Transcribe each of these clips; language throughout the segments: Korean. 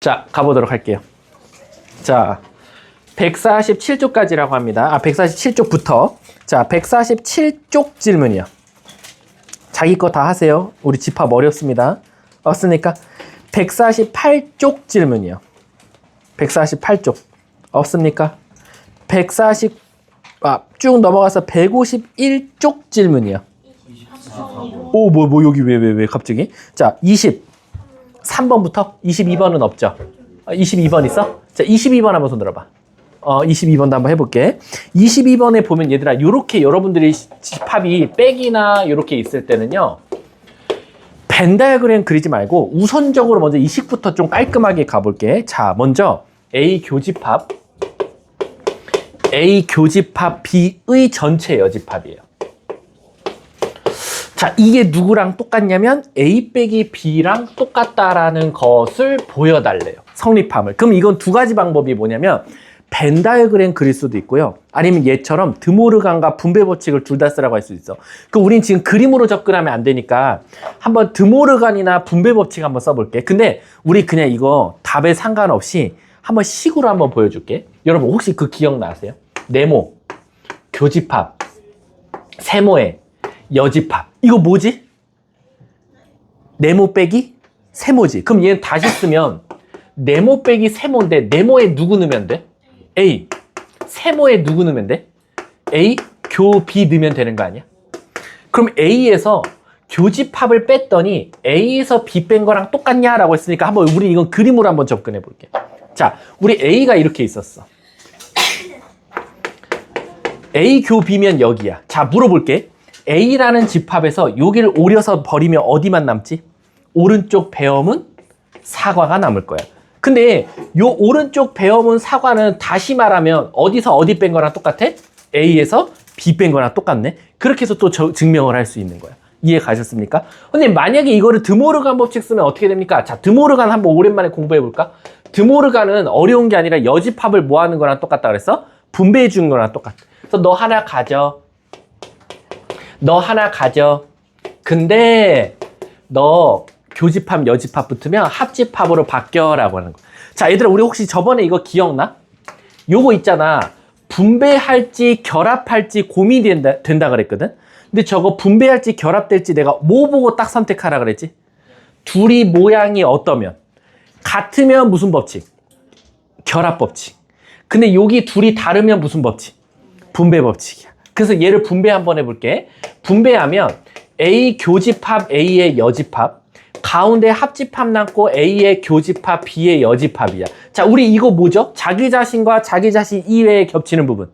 자, 가보도록 할게요. 자, 147쪽까지라고 합니다. 147쪽부터. 자, 147쪽 질문이요. 자기 거 다 하세요. 우리 집합 어렵습니다. 없으니까 148쪽 질문이요. 148쪽. 없습니까? 쭉 넘어가서 151쪽 질문이요. 오, 여기 왜 갑자기? 자, 23번부터 22번은 없죠. 22번 있어? 자, 22번 한번 손 들어봐. 22번도 한번 해볼게. 22번에 보면 얘들아, 요렇게 여러분들이 집합이 백이나 요렇게 있을 때는요, 벤 다이어그램 그리지 말고 우선적으로 먼저 이 식부터 좀 깔끔하게 가볼게. 자, 먼저 A 교집합 B의 전체 여집합이에요. 자, 이게 누구랑 똑같냐면 A 빼기 B랑 똑같다라는 것을 보여달래요. 성립함을. 그럼 이건 두 가지 방법이 뭐냐면 벤 다이어그램 그릴 수도 있고요. 아니면 얘처럼 드모르간과 분배 법칙을 둘 다 쓰라고 할 수 있어. 그 우린 지금 그림으로 접근하면 안 되니까 한번 드모르간이나 분배 법칙 한번 써볼게. 근데 우리 그냥 이거 답에 상관없이 한번 식으로 한번 보여줄게. 여러분 혹시 그 기억나세요? 네모, 교집합, 세모의 여집합. 이거 뭐지? 네모 빼기 세모지. 그럼 얘는 다시 쓰면 네모 빼기 세모인데 네모에 누구 넣으면 돼? A. 세모에 누구 넣으면 돼? A, 교, B 넣으면 되는 거 아니야? 그럼 A에서 교집합을 뺐더니 A에서 B 뺀 거랑 똑같냐? 라고 했으니까 한번 우리 이건 그림으로 한번 접근해 볼게. 자, 우리 A가 이렇게 있었어. A 교 B면 여기야. 자, 물어볼게. A라는 집합에서 여기를 오려서 버리면 어디만 남지? 오른쪽 배엄은 사과가 남을 거야. 근데 요 오른쪽 배엄은 사과는 다시 말하면 어디서 어디 뺀 거랑 똑같아? A에서 B 뺀 거랑 똑같네. 그렇게 해서 또 증명을 할 수 있는 거야. 이해 가셨습니까? 근데 만약에 이거를 드모르간 법칙 쓰면 어떻게 됩니까? 자, 드모르간 한번 오랜만에 공부해 볼까? 드모르간은 어려운 게 아니라 여집합을 뭐 하는 거랑 똑같다 그랬어? 분배해 주는 거랑 똑같아. 그래서 너 하나 가져. 근데 너 교집합, 여집합 붙으면 합집합으로 바뀌어라고 하는 거. 자, 얘들아, 우리 혹시 저번에 이거 기억나? 요거 있잖아. 분배할지 결합할지 고민이 된다 그랬거든? 근데 저거 분배할지 결합될지 내가 뭐 보고 딱 선택하라 그랬지? 둘이 모양이 어떠면? 같으면 무슨 법칙? 결합 법칙. 근데 여기 둘이 다르면 무슨 법칙? 분배 법칙이야. 그래서 얘를 분배 한번 해볼게. 분배하면 A 교집합 A의 여집합, 가운데 합집합 남고 A의 교집합 B의 여집합이야. 자, 우리 이거 뭐죠? 자기 자신과 자기 자신 이외에 겹치는 부분.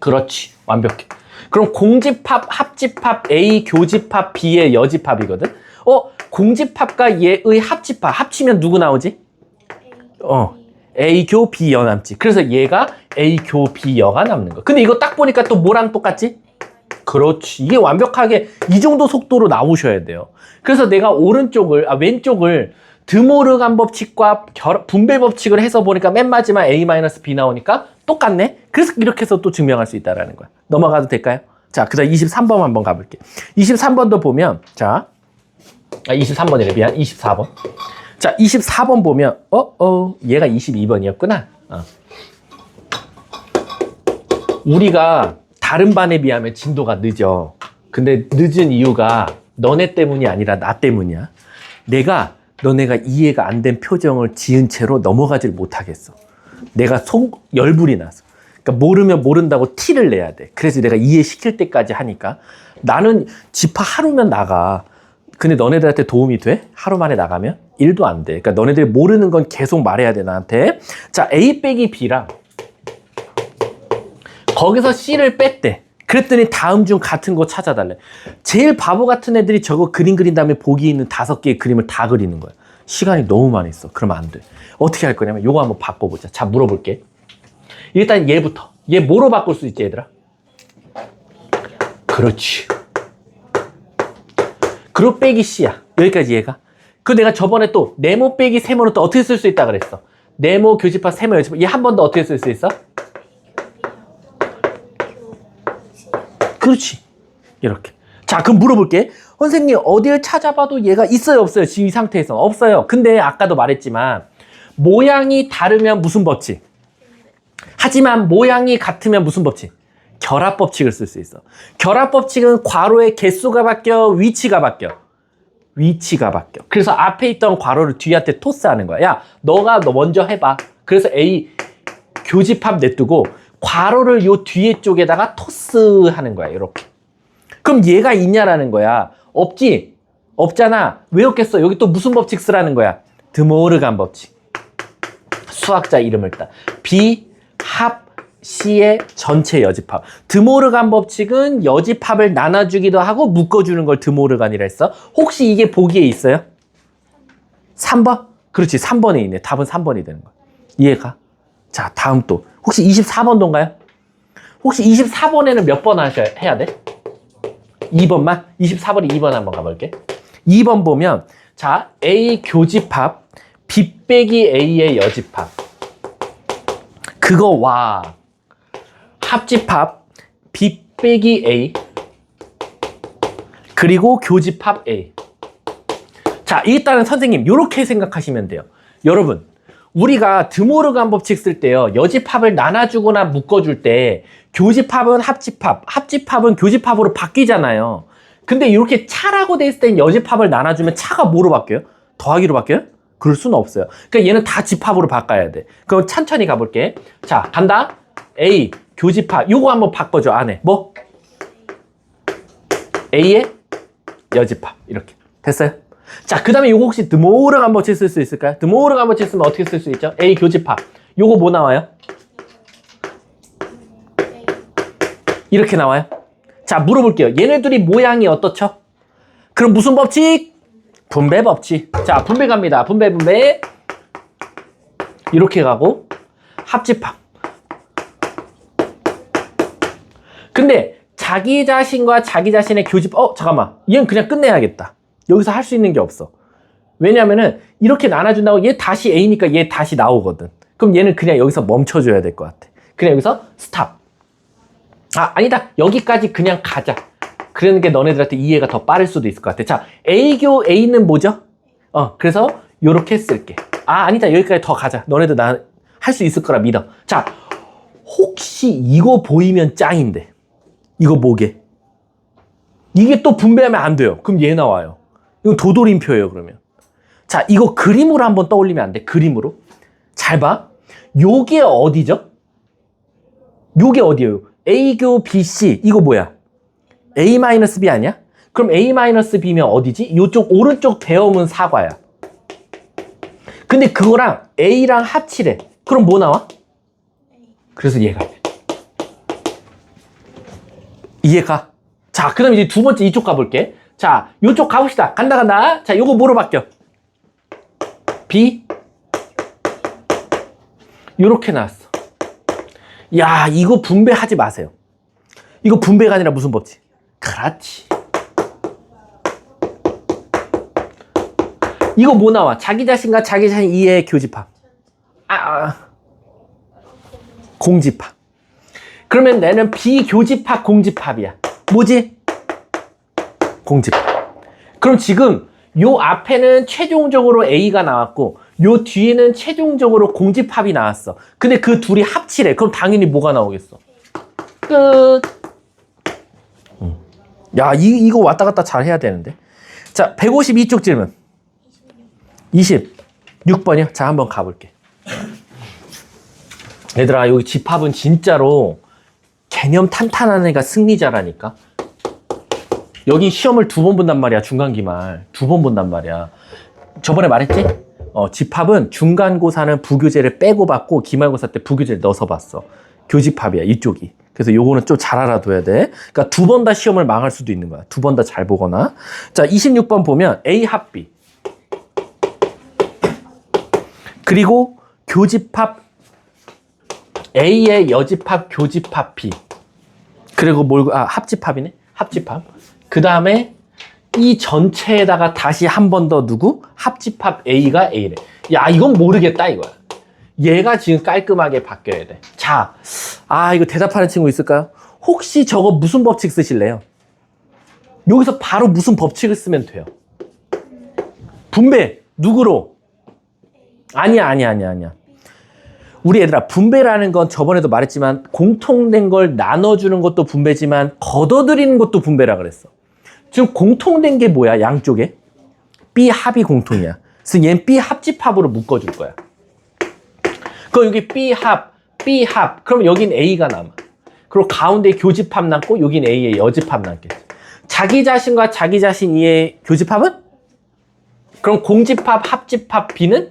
그렇지, 완벽해. 그럼 공집합, 합집합 A 교집합 B의 여집합이거든. 공집합과 얘의 합집합 합치면 누구 나오지? A 교 B 여 남지. 그래서 얘가 A 교 B 여가 남는 거. 근데 이거 딱 보니까 또 뭐랑 똑같지? 그렇지. 이게 완벽하게 이 정도 속도로 나오셔야 돼요. 그래서 내가 왼쪽을 드모르간 법칙과 분배 법칙을 해서 보니까 맨 마지막 A-B 나오니까 똑같네? 그래서 이렇게 해서 또 증명할 수 있다는 거야. 넘어가도 될까요? 자, 그 다음 23번 한번 가볼게. 23번도 보면, 자, 23번이래, 미안. 24번. 자, 24번 보면, 얘가 22번이었구나. 우리가 다른 반에 비하면 진도가 늦어. 근데 늦은 이유가 너네 때문이 아니라 나 때문이야. 너네가 이해가 안 된 표정을 지은 채로 넘어가질 못하겠어. 내가 열불이 나서. 그러니까 모르면 모른다고 티를 내야 돼. 그래서 내가 이해시킬 때까지 하니까. 나는 집합 하루면 나가. 근데 너네들한테 도움이 돼? 하루 만에 나가면? 1도 안 돼. 그러니까 너네들이 모르는 건 계속 말해야 돼, 나한테. 자, A 빼기 B랑 거기서 C를 뺐대. 그랬더니 다음 중 같은 거 찾아달래. 제일 바보 같은 애들이 저거 그린 다음에 보기 있는 5개의 그림을 다 그리는 거야. 시간이 너무 많이 있어. 그러면 안 돼. 어떻게 할 거냐면 요거 한번 바꿔보자. 자, 물어볼게. 일단 얘부터. 얘 뭐로 바꿀 수 있지, 얘들아? 그렇지. 그룹 빼기 C야. 여기까지 얘가. 내가 저번에 또 네모 빼기 세모는 또 어떻게 쓸 수 있다 그랬어? 네모, 교집합, 세모, 여집합. 얘 한 번 더 어떻게 쓸 수 있어? 그렇지. 이렇게. 자, 그럼 물어볼게. 선생님, 어딜 찾아봐도 얘가 있어요, 없어요? 지금 이 상태에서. 없어요. 근데 아까도 말했지만 모양이 다르면 무슨 법칙? 하지만 모양이 같으면 무슨 법칙? 결합 법칙을 쓸 수 있어. 결합 법칙은 괄호의 개수가 바뀌어, 위치가 바뀌어. 위치가 바뀌어. 그래서 앞에 있던 괄호를 뒤한테 토스하는 거야. 야, 너가 먼저 해봐. 그래서 A 교집합 냅두고 괄호를 요 뒤에 쪽에다가 토스하는 거야. 이렇게. 그럼 얘가 있냐라는 거야. 없지? 없잖아. 왜 없겠어? 여기 또 무슨 법칙 쓰라는 거야? 드모르간 법칙. 수학자 이름을 따. B 합 C의 전체 여집합. 드모르간 법칙은 여집합을 나눠주기도 하고 묶어주는 걸 드모르간이라 했어. 혹시 이게 보기에 있어요? 3번? 그렇지, 3번에 있네. 답은 3번이 되는 거야. 이해가? 자, 다음 또. 혹시 24번도인가요? 혹시 24번에는 몇 번 해야 돼? 2번만? 24번에 2번 한번 가볼게. 2번 보면, 자, A 교집합, B 빼기 A의 여집합. 그거 와. 합집합 B 빼기 A 그리고 교집합 A. 자, 일단은 선생님 이렇게 생각하시면 돼요. 여러분, 우리가 드모르간 법칙 쓸 때요, 여집합을 나눠주거나 묶어줄 때 교집합은 합집합, 합집합은 교집합으로 바뀌잖아요. 근데 이렇게 차라고 돼 있을 땐 여집합을 나눠주면 차가 뭐로 바뀌어요? 더하기로 바뀌어요? 그럴 수는 없어요. 그러니까 얘는 다 집합으로 바꿔야 돼. 그럼 천천히 가볼게. 자, 간다. A 교집합. 요거 한번 바꿔줘. 안에 뭐? A의 여집합. 이렇게 됐어요? 자, 그 다음에 요거 혹시 드모르간 법칙 쓸 수 있을까요? 드모르간 법칙 쓰면 어떻게 쓸 수 있죠? A 교집합. 요거 뭐 나와요? 이렇게 나와요. 자, 물어볼게요. 얘네들이 모양이 어떻죠? 그럼 무슨 법칙? 분배 법칙. 자, 분배 갑니다. 분배. 이렇게 가고 합집합. 근데 자기 자신과 자기 자신의 교집합. 잠깐만. 얘는 그냥 끝내야겠다. 여기서 할 수 있는 게 없어. 왜냐면은 이렇게 나눠준다고 얘 다시 A니까 얘 다시 나오거든. 그럼 얘는 그냥 여기서 멈춰줘야 될 것 같아. 그냥 여기서 스탑. 아니다. 여기까지 그냥 가자. 그러는 게 너네들한테 이해가 더 빠를 수도 있을 것 같아. 자, A교 A는 뭐죠? 그래서 요렇게 쓸게. 아니다. 여기까지 더 가자. 너네들 나 할 수 있을 거라 믿어. 자, 혹시 이거 보이면 짱인데. 이거 뭐게? 이게 또 분배하면 안 돼요. 그럼 얘 나와요. 이거 도돌림표예요, 그러면. 자, 이거 그림으로 한번 떠올리면 안 돼? 그림으로. 잘 봐. 요게 어디죠? 요게 어디예요? A교 BC. 이거 뭐야? A-B 아니야? 그럼 A-B면 어디지? 요쪽 오른쪽 대음은 사과야. 근데 그거랑 A랑 합치래. 그럼 뭐 나와? 그래서 얘가. 이해가? 자, 그 다음에 이제 두 번째 이쪽 가볼게. 자, 요쪽 가봅시다. 간다. 자, 요거 뭐로 바뀌어? B. 요렇게 나왔어. 야, 이거 분배하지 마세요. 이거 분배가 아니라 무슨 법칙? 그렇지. 이거 뭐 나와? 자기 자신과 자기 자신 이해의 교집합. 공집합. 그러면 나는 비교집합 공집합이야. 뭐지? 공집합. 그럼 지금 요 앞에는 최종적으로 A가 나왔고 요 뒤에는 최종적으로 공집합이 나왔어. 근데 그 둘이 합치래. 그럼 당연히 뭐가 나오겠어? 끝. 야, 이거 왔다 갔다 잘 해야 되는데. 자, 152쪽 질문. 26번이요? 자, 한번 가볼게. 얘들아, 여기 집합은 진짜로 개념 탄탄한 애가 승리자라니까. 여기 시험을 2번 본단 말이야. 중간기말 2번 본단 말이야. 저번에 말했지? 집합은 중간고사는 부교재를 빼고 받고 기말고사 때 부교재를 넣어서 봤어. 교집합이야, 이쪽이. 그래서 요거는 좀 잘 알아둬야 돼. 그러니까 2번 다 시험을 망할 수도 있는 거야. 2번 다 잘 보거나. 자, 26번 보면 A 합 B. 그리고 교집합 A의 여집합 교집합 B. 그리고 합집합이네. 합집합. 그 다음에 이 전체에다가 다시 한 번 더 누구? 합집합 A가 A래. 야, 이건 모르겠다 이거야. 얘가 지금 깔끔하게 바뀌어야 돼. 자, 이거 대답하는 친구 있을까요? 혹시 저거 무슨 법칙 쓰실래요? 여기서 바로 무슨 법칙을 쓰면 돼요? 분배. 누구로? 아니야. 우리 얘들아, 분배라는 건 저번에도 말했지만 공통된 걸 나눠주는 것도 분배지만 걷어들이는 것도 분배라 그랬어. 지금 공통된 게 뭐야? 양쪽에 B 합이 공통이야. 그래서 얘는 B 합집합으로 묶어줄 거야. 그럼 여기 B 합. 그럼 여긴 A가 남아. 그리고 가운데 교집합 남고 여긴 A의 여집합 남겠지. 자기 자신과 자기 자신 E의 교집합은? 그럼 공집합, 합집합 B는?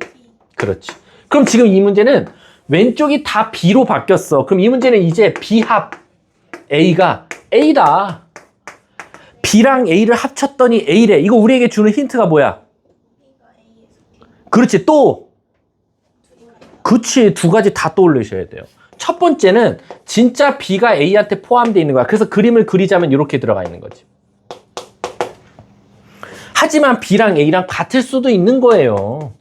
그렇지. 그럼 지금 이 문제는 왼쪽이 다 B로 바뀌었어. 그럼 이 문제는 이제 B합 A가 A다. B랑 A를 합쳤더니 A래. 이거 우리에게 주는 힌트가 뭐야? 그렇지. 그치. 두 가지 다 떠올리셔야 돼요. 첫 번째는 진짜 B가 A한테 포함되어 있는 거야. 그래서 그림을 그리자면 이렇게 들어가 있는 거지. 하지만 B랑 A랑 같을 수도 있는 거예요.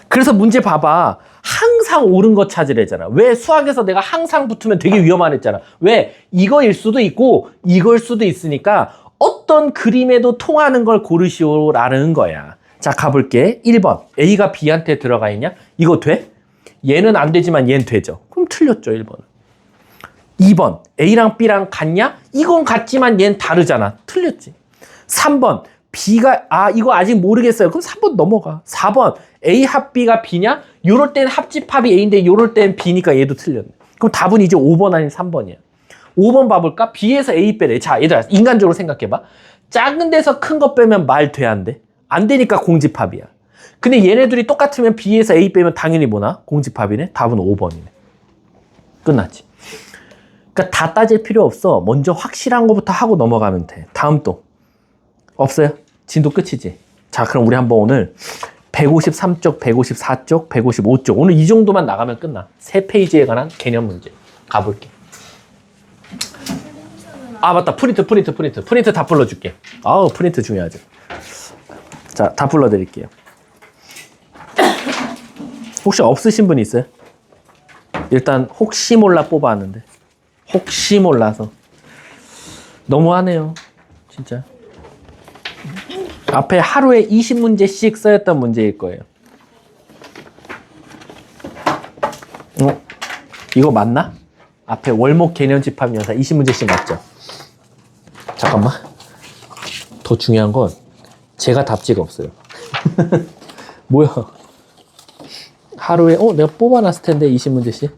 그래서 문제 봐봐. 항상 옳은 거 찾으래잖아. 왜? 수학에서 내가 항상 붙으면 되게 위험하다 했잖아. 왜? 이거일 수도 있고 이걸 수도 있으니까 어떤 그림에도 통하는 걸 고르시오라는 거야. 자, 가볼게. 1번. A가 B한테 들어가 있냐? 이거 돼? 얘는 안 되지만 얘는 되죠. 그럼 틀렸죠, 1번은. 2번. A랑 B랑 같냐? 이건 같지만 얘는 다르잖아. 틀렸지. 3번. B가 이거 아직 모르겠어요. 그럼 3번 넘어가. 4번. A 합 B가 B냐? 요럴 땐 합집합이 A인데 요럴 땐 B니까 얘도 틀렸네. 그럼 답은 이제 5번 아닌 3번이야. 5번 봐볼까? B에서 A 빼래. 자, 얘들아, 인간적으로 생각해봐. 작은 데서 큰 거 빼면 말 돼, 안 돼? 안 되니까 공집합이야. 근데 얘네들이 똑같으면 B에서 A 빼면 당연히 뭐나? 공집합이네? 답은 5번이네. 끝났지. 그러니까 다 따질 필요 없어. 먼저 확실한 거부터 하고 넘어가면 돼. 다음 또. 없어요? 진도 끝이지. 자, 그럼 우리 한번 오늘 153쪽, 154쪽, 155쪽. 오늘 이 정도만 나가면 끝나. 3페이지에 관한 개념 문제. 가볼게. 맞다. 프린트 다 불러줄게. 프린트 중요하죠. 자, 다 불러드릴게요. 혹시 없으신 분 있어요? 일단 혹시 몰라 뽑아왔는데. 혹시 몰라서. 너무하네요. 진짜. 앞에 하루에 20문제씩 써였던 문제일 거예요. 이거 맞나? 앞에 월목 개념 집합 연사 20문제씩 맞죠? 잠깐만. 더 중요한 건 제가 답지가 없어요. 뭐야? 하루에 내가 뽑아놨을 텐데 20문제씩.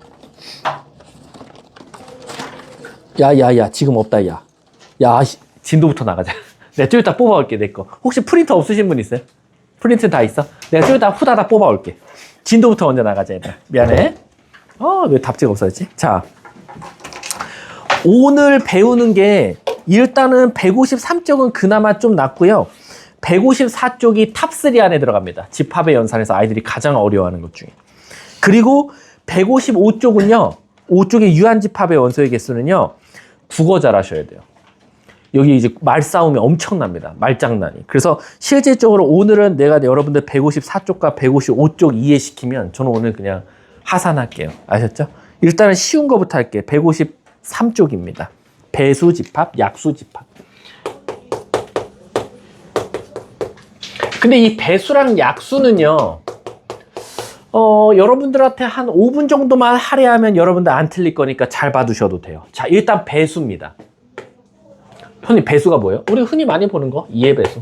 야 지금 없다. 야 진도부터 나가자. 내가 좀 이따 뽑아올게, 내 거. 혹시 프린터 없으신 분 있어요? 프린트 다 있어? 내가 좀 이따 후다닥 뽑아올게. 진도부터 먼저 나가자, 얘들아. 미안해. 왜 답지가 없어졌지? 자, 오늘 배우는 게 일단은 153쪽은 그나마 좀 낫고요. 154쪽이 탑3 안에 들어갑니다. 집합의 연산에서 아이들이 가장 어려워하는 것 중에. 그리고 155쪽은요. 5쪽의 유한집합의 원소의 개수는요. 국어 잘하셔야 돼요. 여기 이제 말싸움이 엄청납니다. 말장난이. 그래서 실질적으로 오늘은 내가 여러분들 154쪽과 155쪽 이해시키면 저는 오늘 그냥 하산할게요. 아셨죠? 일단은 쉬운 거부터 할게요. 153쪽입니다. 배수집합, 약수집합. 근데 이 배수랑 약수는요. 여러분들한테 한 5분 정도만 할애하면 여러분들 안 틀릴 거니까 잘 봐두셔도 돼요. 자, 일단 배수입니다. 흔히 배수가 뭐예요? 우리 흔히 많이 보는 거 2의 배수,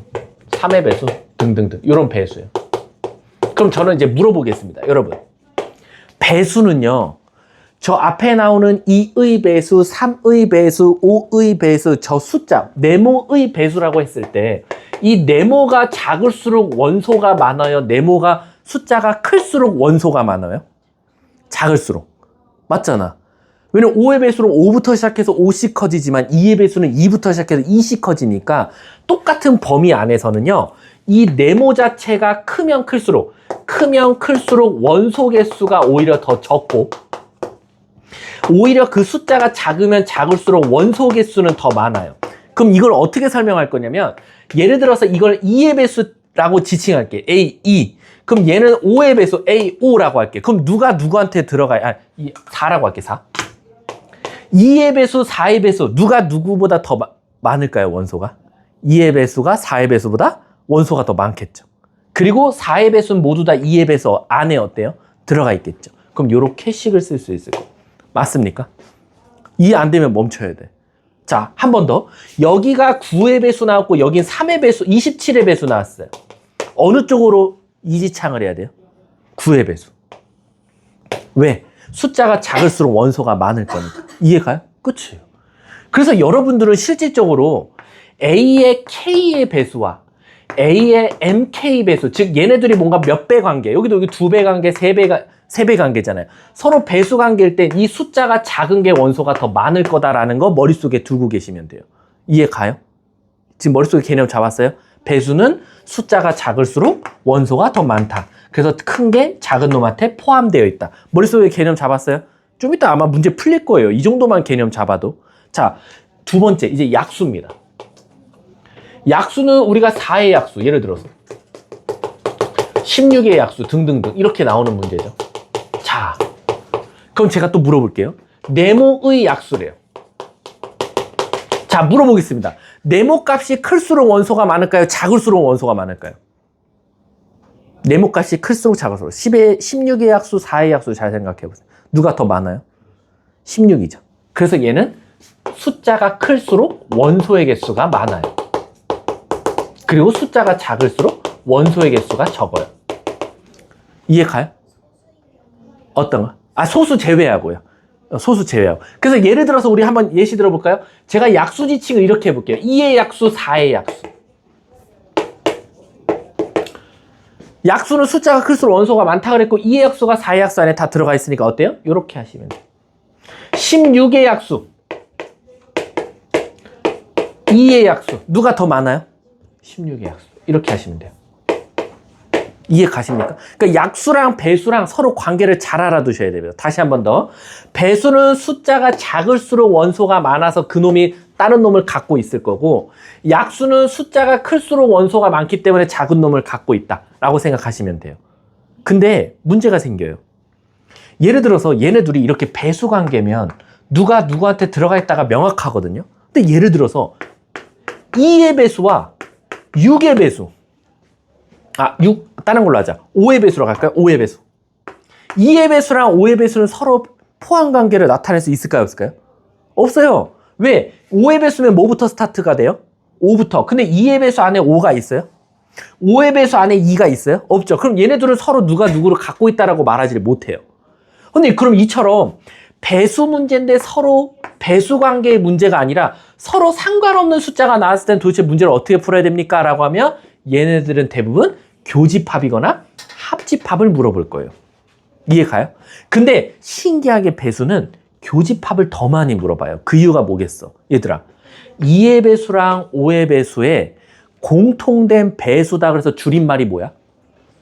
3의 배수 등등등 이런 배수예요. 그럼 저는 이제 물어보겠습니다. 여러분, 배수는요. 저 앞에 나오는 2의 배수, 3의 배수, 5의 배수 저 숫자 네모의 배수라고 했을 때 이 네모가 작을수록 원소가 많아요? 네모가 숫자가 클수록 원소가 많아요? 작을수록. 맞잖아. 왜냐면 5의 배수는 5부터 시작해서 5씩 커지지만 2의 배수는 2부터 시작해서 2씩 커지니까 똑같은 범위 안에서는요. 이 네모 자체가 크면 클수록 원소 개수가 오히려 더 적고 오히려 그 숫자가 작으면 작을수록 원소 개수는 더 많아요. 그럼 이걸 어떻게 설명할 거냐면 예를 들어서 이걸 2의 배수라고 지칭할게. A, 2. 그럼 얘는 5의 배수 A, 5라고 할게. 그럼 누가 누구한테 들어가야 4라고 할게. 4. 2의 배수, 4의 배수 누가 누구보다 더 많을까요? 원소가? 2의 배수가 4의 배수보다 원소가 더 많겠죠. 그리고 4의 배수는 모두 다 2의 배수 안에 어때요? 들어가 있겠죠. 그럼 요렇게 식을 쓸 수 있을 거예요. 맞습니까? 이해 안 되면 멈춰야 돼. 자, 한 번 더. 여기가 9의 배수 나왔고 여긴 3의 배수, 27의 배수 나왔어요. 어느 쪽으로 이지창을 해야 돼요? 9의 배수. 왜? 숫자가 작을수록 원소가 많을 거니까. 이해가요? 끝이에요. 그래서 여러분들은 실질적으로 A의 K의 배수와 A의 MK 배수, 즉 얘네들이 뭔가 몇 배 관계, 여기도 여기 2배 관계, 3배 관계잖아요. 서로 배수 관계일 때 이 숫자가 작은 게 원소가 더 많을 거다라는 거 머릿속에 두고 계시면 돼요. 이해 가요? 지금 머릿속에 개념 잡았어요? 배수는 숫자가 작을수록 원소가 더 많다. 그래서 큰 게 작은 놈한테 포함되어 있다. 머릿속에 개념 잡았어요? 좀 이따 아마 문제 풀릴 거예요. 이 정도만 개념 잡아도. 자, 두 번째, 이제 약수입니다. 약수는 우리가 4의 약수, 예를 들어서 16의 약수 등등등 이렇게 나오는 문제죠. 자, 그럼 제가 또 물어볼게요. 네모의 약수래요. 자, 물어보겠습니다. 네모 값이 클수록 원소가 많을까요? 작을수록 원소가 많을까요? 네모 값이 클수록 작을수록. 16의 약수, 4의 약수 잘 생각해 보세요. 누가 더 많아요? 16이죠. 그래서 얘는 숫자가 클수록 원소의 개수가 많아요. 그리고 숫자가 작을수록 원소의 개수가 적어요. 이해 가요? 어떤 거? 아, 소수 제외하고요. 소수 제외하고. 그래서 예를 들어서 우리 한번 예시 들어볼까요? 제가 약수 지칭을 이렇게 해볼게요. 2의 약수, 4의 약수. 약수는 숫자가 클수록 원소가 많다 그랬고 2의 약수가 4의 약수 안에 다 들어가 있으니까 어때요? 이렇게 하시면 돼요. 16의 약수, 2의 약수. 누가 더 많아요? 16의 약수. 이렇게 하시면 돼요. 이해 가십니까? 그러니까 약수랑 배수랑 서로 관계를 잘 알아두셔야 됩니다. 다시 한 번 더. 배수는 숫자가 작을수록 원소가 많아서 그놈이 다른 놈을 갖고 있을 거고, 약수는 숫자가 클수록 원소가 많기 때문에 작은 놈을 갖고 있다라고 생각하시면 돼요. 근데 문제가 생겨요. 예를 들어서 얘네 둘이 이렇게 배수 관계면 누가 누구한테 들어가 있다가 명확하거든요. 근데 예를 들어서 2의 배수와 6의 배수, 6, 다른 걸로 하자. 5의 배수로 갈까요? 5의 배수. 2의 배수랑 5의 배수는 서로 포함 관계를 나타낼 수 있을까요? 없을까요? 없어요. 왜? 5의 배수면 뭐부터 스타트가 돼요? 5부터. 근데 2의 배수 안에 5가 있어요? 5의 배수 안에 2가 있어요? 없죠. 그럼 얘네들은 서로 누가 누구를 갖고 있다라고 말하지 못해요. 근데 그럼 이처럼 배수 문제인데 서로 배수 관계의 문제가 아니라 서로 상관없는 숫자가 나왔을 땐 도대체 문제를 어떻게 풀어야 됩니까? 라고 하면 얘네들은 대부분 교집합이거나 합집합을 물어볼 거예요. 이해 가요? 근데 신기하게 배수는 교집합을 더 많이 물어봐요. 그 이유가 뭐겠어? 얘들아, 2의 배수랑 5의 배수에 공통된 배수다. 그래서 줄임말이 뭐야?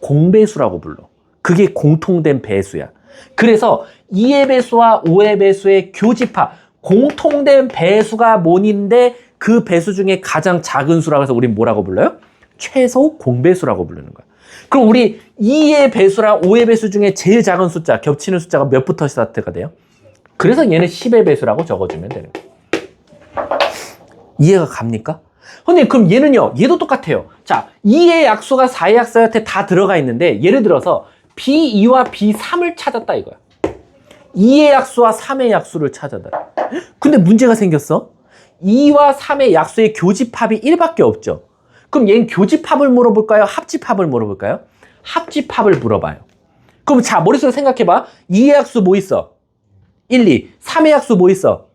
공배수라고 불러. 그게 공통된 배수야. 그래서 2의 배수와 5의 배수의 교집합, 공통된 배수가 뭔인데 그 배수 중에 가장 작은 수라고 해서 우린 뭐라고 불러요? 최소 공배수라고 부르는 거야. 그럼 우리 2의 배수랑 5의 배수 중에 제일 작은 숫자, 겹치는 숫자가 몇부터 스타트가 돼요? 그래서 얘는 10의 배수라고 적어주면 되는 거예요. 이해가 갑니까? 근데 그럼 얘는요, 얘도 똑같아요. 자, 2의 약수가 4의 약수한테 다 들어가 있는데 예를 들어서 B2와 B3을 찾았다 이거야. 2의 약수와 3의 약수를 찾아다. 근데 문제가 생겼어. 2와 3의 약수의 교집합이 1밖에 없죠. 그럼 얘는 교집합을 물어볼까요? 합집합을 물어볼까요? 합집합을 물어봐요. 그럼 자, 머릿속에 생각해봐. 2의 약수 뭐 있어? 1, 2. 3의 약수 뭐 있어?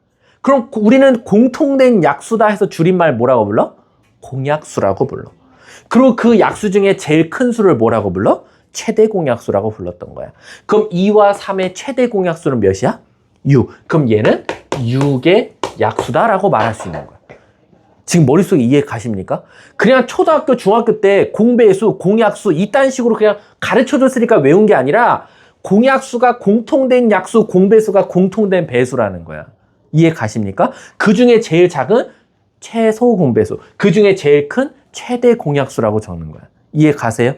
그럼 우리는 공통된 약수다 해서 줄임말 뭐라고 불러? 공약수라고 불러. 그리고 그 약수 중에 제일 큰 수를 뭐라고 불러? 최대 공약수라고 불렀던 거야. 그럼 2와 3의 최대 공약수는 몇이야? 6. 그럼 얘는 6의 약수다라고 말할 수 있는 거야. 지금 머릿속에 이해 가십니까? 그냥 초등학교, 중학교 때 공배수, 공약수 이딴 식으로 그냥 가르쳐줬으니까 외운 게 아니라 공약수가 공통된 약수, 공배수가 공통된 배수라는 거야. 이해 가십니까? 그 중에 제일 작은 최소 공배수, 그 중에 제일 큰 최대 공약수라고 적는 거야. 이해 가세요?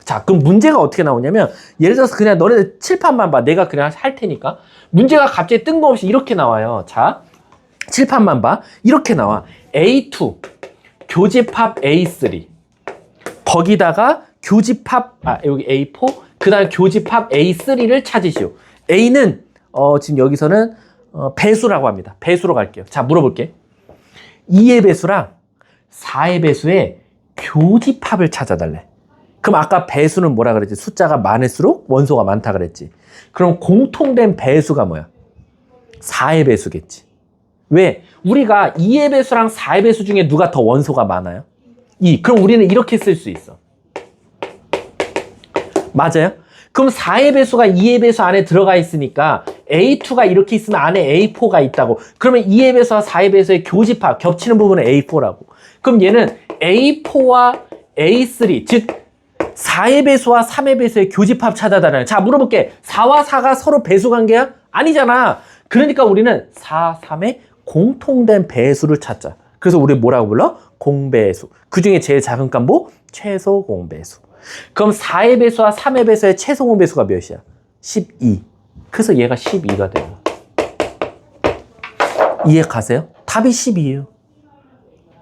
자, 그럼 문제가 어떻게 나오냐면 예를 들어서 그냥 너네들 칠판만 봐. 내가 그냥 할 테니까. 문제가 갑자기 뜬금없이 이렇게 나와요. 자, 칠판만 봐. 이렇게 나와. A2 교집합 A3 거기다가 교집합, 여기 A4, 그 다음 교집합 A3를 찾으시오. A는, 지금 여기서는, 배수라고 합니다. 배수로 갈게요. 자, 물어볼게. 2의 배수랑 4의 배수의 교집합을 찾아달래. 그럼 아까 배수는 뭐라 그랬지? 숫자가 많을수록 원소가 많다 그랬지. 그럼 공통된 배수가 뭐야? 4의 배수겠지. 왜? 우리가 2의 배수랑 4의 배수 중에 누가 더 원소가 많아요? 2. 그럼 우리는 이렇게 쓸 수 있어. 맞아요? 그럼 4의 배수가 2의 배수 안에 들어가 있으니까 A2가 이렇게 있으면 안에 A4가 있다고. 그러면 2의 배수와 4의 배수의 교집합, 겹치는 부분은 A4라고. 그럼 얘는 A4와 A3, 즉 4의 배수와 3의 배수의 교집합 찾아달라는. 자, 물어볼게. 4와 4가 서로 배수 관계야? 아니잖아. 그러니까 우리는 4, 3의 공통된 배수를 찾자. 그래서 우리 뭐라고 불러? 공배수. 그 중에 제일 작은 값 뭐? 최소 공배수. 그럼 4의 배수와 3의 배수의 최소 공배수가 몇이야? 12. 그래서 얘가 12가 돼요. 이해 가세요? 답이 12예요.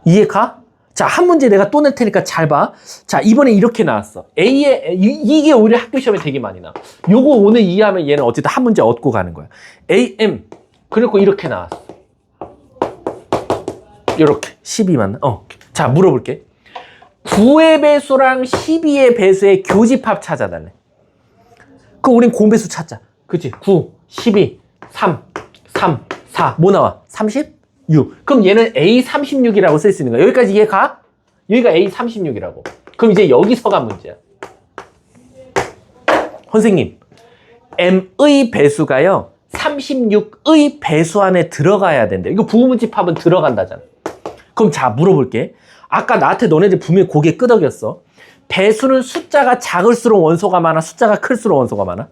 이해 가? 자, 한 문제 내가 또 낼 테니까 잘 봐. 자, 이번에 이렇게 나왔어. 이게 오히려 학교 시험에 되게 많이 나와. 요거 오늘 이해하면 얘는 어쨌든 한 문제 얻고 가는 거야. AM. 그리고 이렇게 나왔어. 요렇게. 12 맞나? 자, 물어볼게. 9의 배수랑 12의 배수의 교집합 찾아달래. 그럼 우린 공배수 찾자. 그치? 9, 12, 3, 4. 뭐 나와? 36. 그럼 얘는 A36이라고 쓸 수 있는 거야. 여기까지 이해 가? 여기가 A36이라고. 그럼 이제 여기서가 문제야. 선생님, M의 배수가요, 36의 배수 안에 들어가야 된대. 이거 부호문집합은 들어간다잖아. 그럼 자, 물어볼게. 아까 나한테 너네들 분명히 고개 끄덕였어. 배수는 숫자가 작을수록 원소가 많아? 숫자가 클수록 원소가 많아?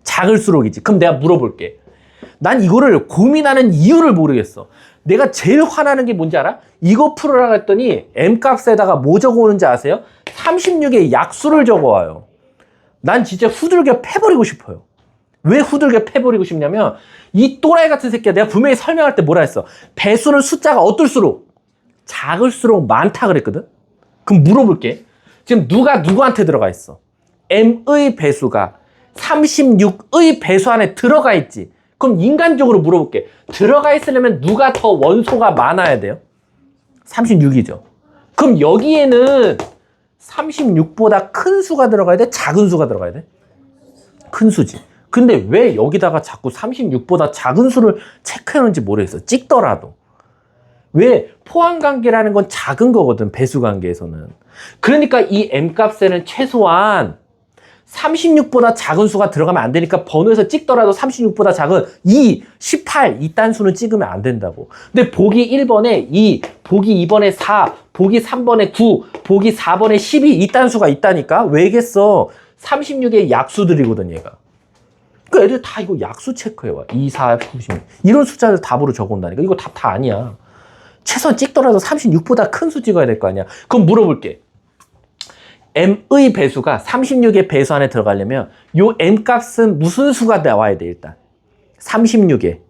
작을수록이지. 그럼 내가 물어볼게. 난 이거를 고민하는 이유를 모르겠어. 내가 제일 화나는 게 뭔지 알아? 이거 풀으라고 했더니 M값에다가 뭐 적어오는지 아세요? 36의 약수를 적어와요. 난 진짜 후들겨 패버리고 싶어요. 왜 후들겨 패버리고 싶냐면 이 또라이 같은 새끼야. 내가 분명히 설명할 때 뭐라 했어? 배수는 숫자가 어떨수록? 작을수록 많다 그랬거든? 그럼 물어볼게. 지금 누가 누구한테 들어가 있어? M의 배수가 36의 배수 안에 들어가 있지. 그럼 인간적으로 물어볼게. 들어가 있으려면 누가 더 원소가 많아야 돼요? 36이죠. 그럼 여기에는 36보다 큰 수가 들어가야 돼? 작은 수가 들어가야 돼? 큰 수지. 근데 왜 여기다가 자꾸 36보다 작은 수를 체크해놓는지 모르겠어. 찍더라도. 왜? 포함관계라는 건 작은 거거든, 배수관계에서는. 그러니까 이 M값에는 최소한 36보다 작은 수가 들어가면 안 되니까 번호에서 찍더라도 36보다 작은 2, 18 이딴 수는 찍으면 안 된다고. 근데 보기 1번에 2, 보기 2번에 4, 보기 3번에 9, 보기 4번에 12 이딴 수가 있다니까? 왜겠어? 36의 약수들이거든, 얘가. 그 애들 다 이거 약수 체크해와. 2, 4, 96. 이런 숫자를 답으로 적어온다니까. 이거 답 다 아니야. 최소한 찍더라도 36보다 큰 수 찍어야 될 거 아니야. 그럼 물어볼게. M의 배수가 36의 배수 안에 들어가려면 요 M값은 무슨 수가 나와야 돼, 일단? 36의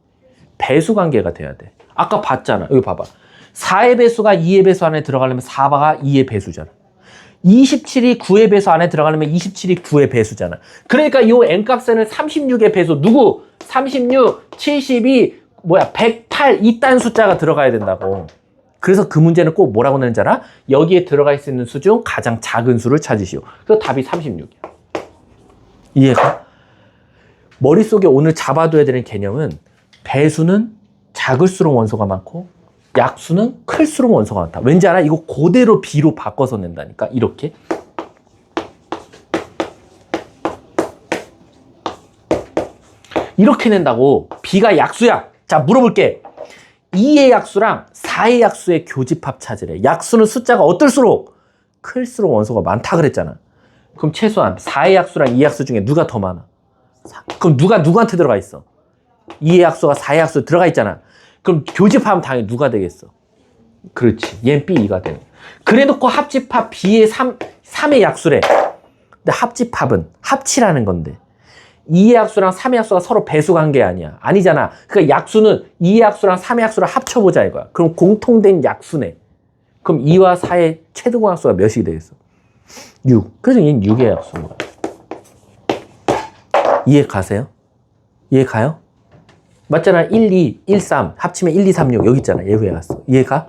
배수 관계가 돼야 돼. 아까 봤잖아. 여기 봐봐. 4의 배수가 2의 배수 안에 들어가려면 4가 2의 배수잖아. 27이 9의 배수 안에 들어가려면 27이 9의 배수잖아. 그러니까 요 M값에는 36의 배수, 누구? 36, 72, 108 이딴 숫자가 들어가야 된다고. 그래서 그 문제는 꼭 뭐라고 내는지 알아? 여기에 들어가 있는 수 중 가장 작은 수를 찾으시오. 그래서 답이 36이야. 이해가? 머릿속에 오늘 잡아둬야 되는 개념은 배수는 작을수록 원소가 많고 약수는 클수록 원소가 많다. 왠지 알아? 이거 그대로 B로 바꿔서 낸다니까. 이렇게. 이렇게 낸다고. B가 약수야. 자, 물어볼게. 2의 약수랑 4의 약수의 교집합 찾으래. 약수는 숫자가 어떨수록? 클수록 원소가 많다 그랬잖아. 그럼 최소한 4의 약수랑 2의 약수 중에 누가 더 많아? 4. 그럼 누가 누구한테 들어가 있어? 2의 약수가 4의 약수 들어가 있잖아. 그럼 교집합은 당연히 누가 되겠어? 그렇지. 얘는 B2가 되는. 그래놓고 합집합 B의 3의 약수래. 근데 합집합은 합치라는 건데 2의 약수랑 3의 약수가 서로 배수 관계 아니야. 아니잖아. 그러니까 약수는 2의 약수랑 3의 약수를 합쳐보자 이거야. 그럼 공통된 약수네. 그럼 2와 4의 최대공약수가 몇이 되겠어? 6. 그래서 얘는 6의 약수인 거야. 이해 가세요? 이해 가요? 맞잖아. 1, 2, 1, 3 합치면 1, 2, 3, 6 여기 있잖아. 얘 왜 왔어? 이해가?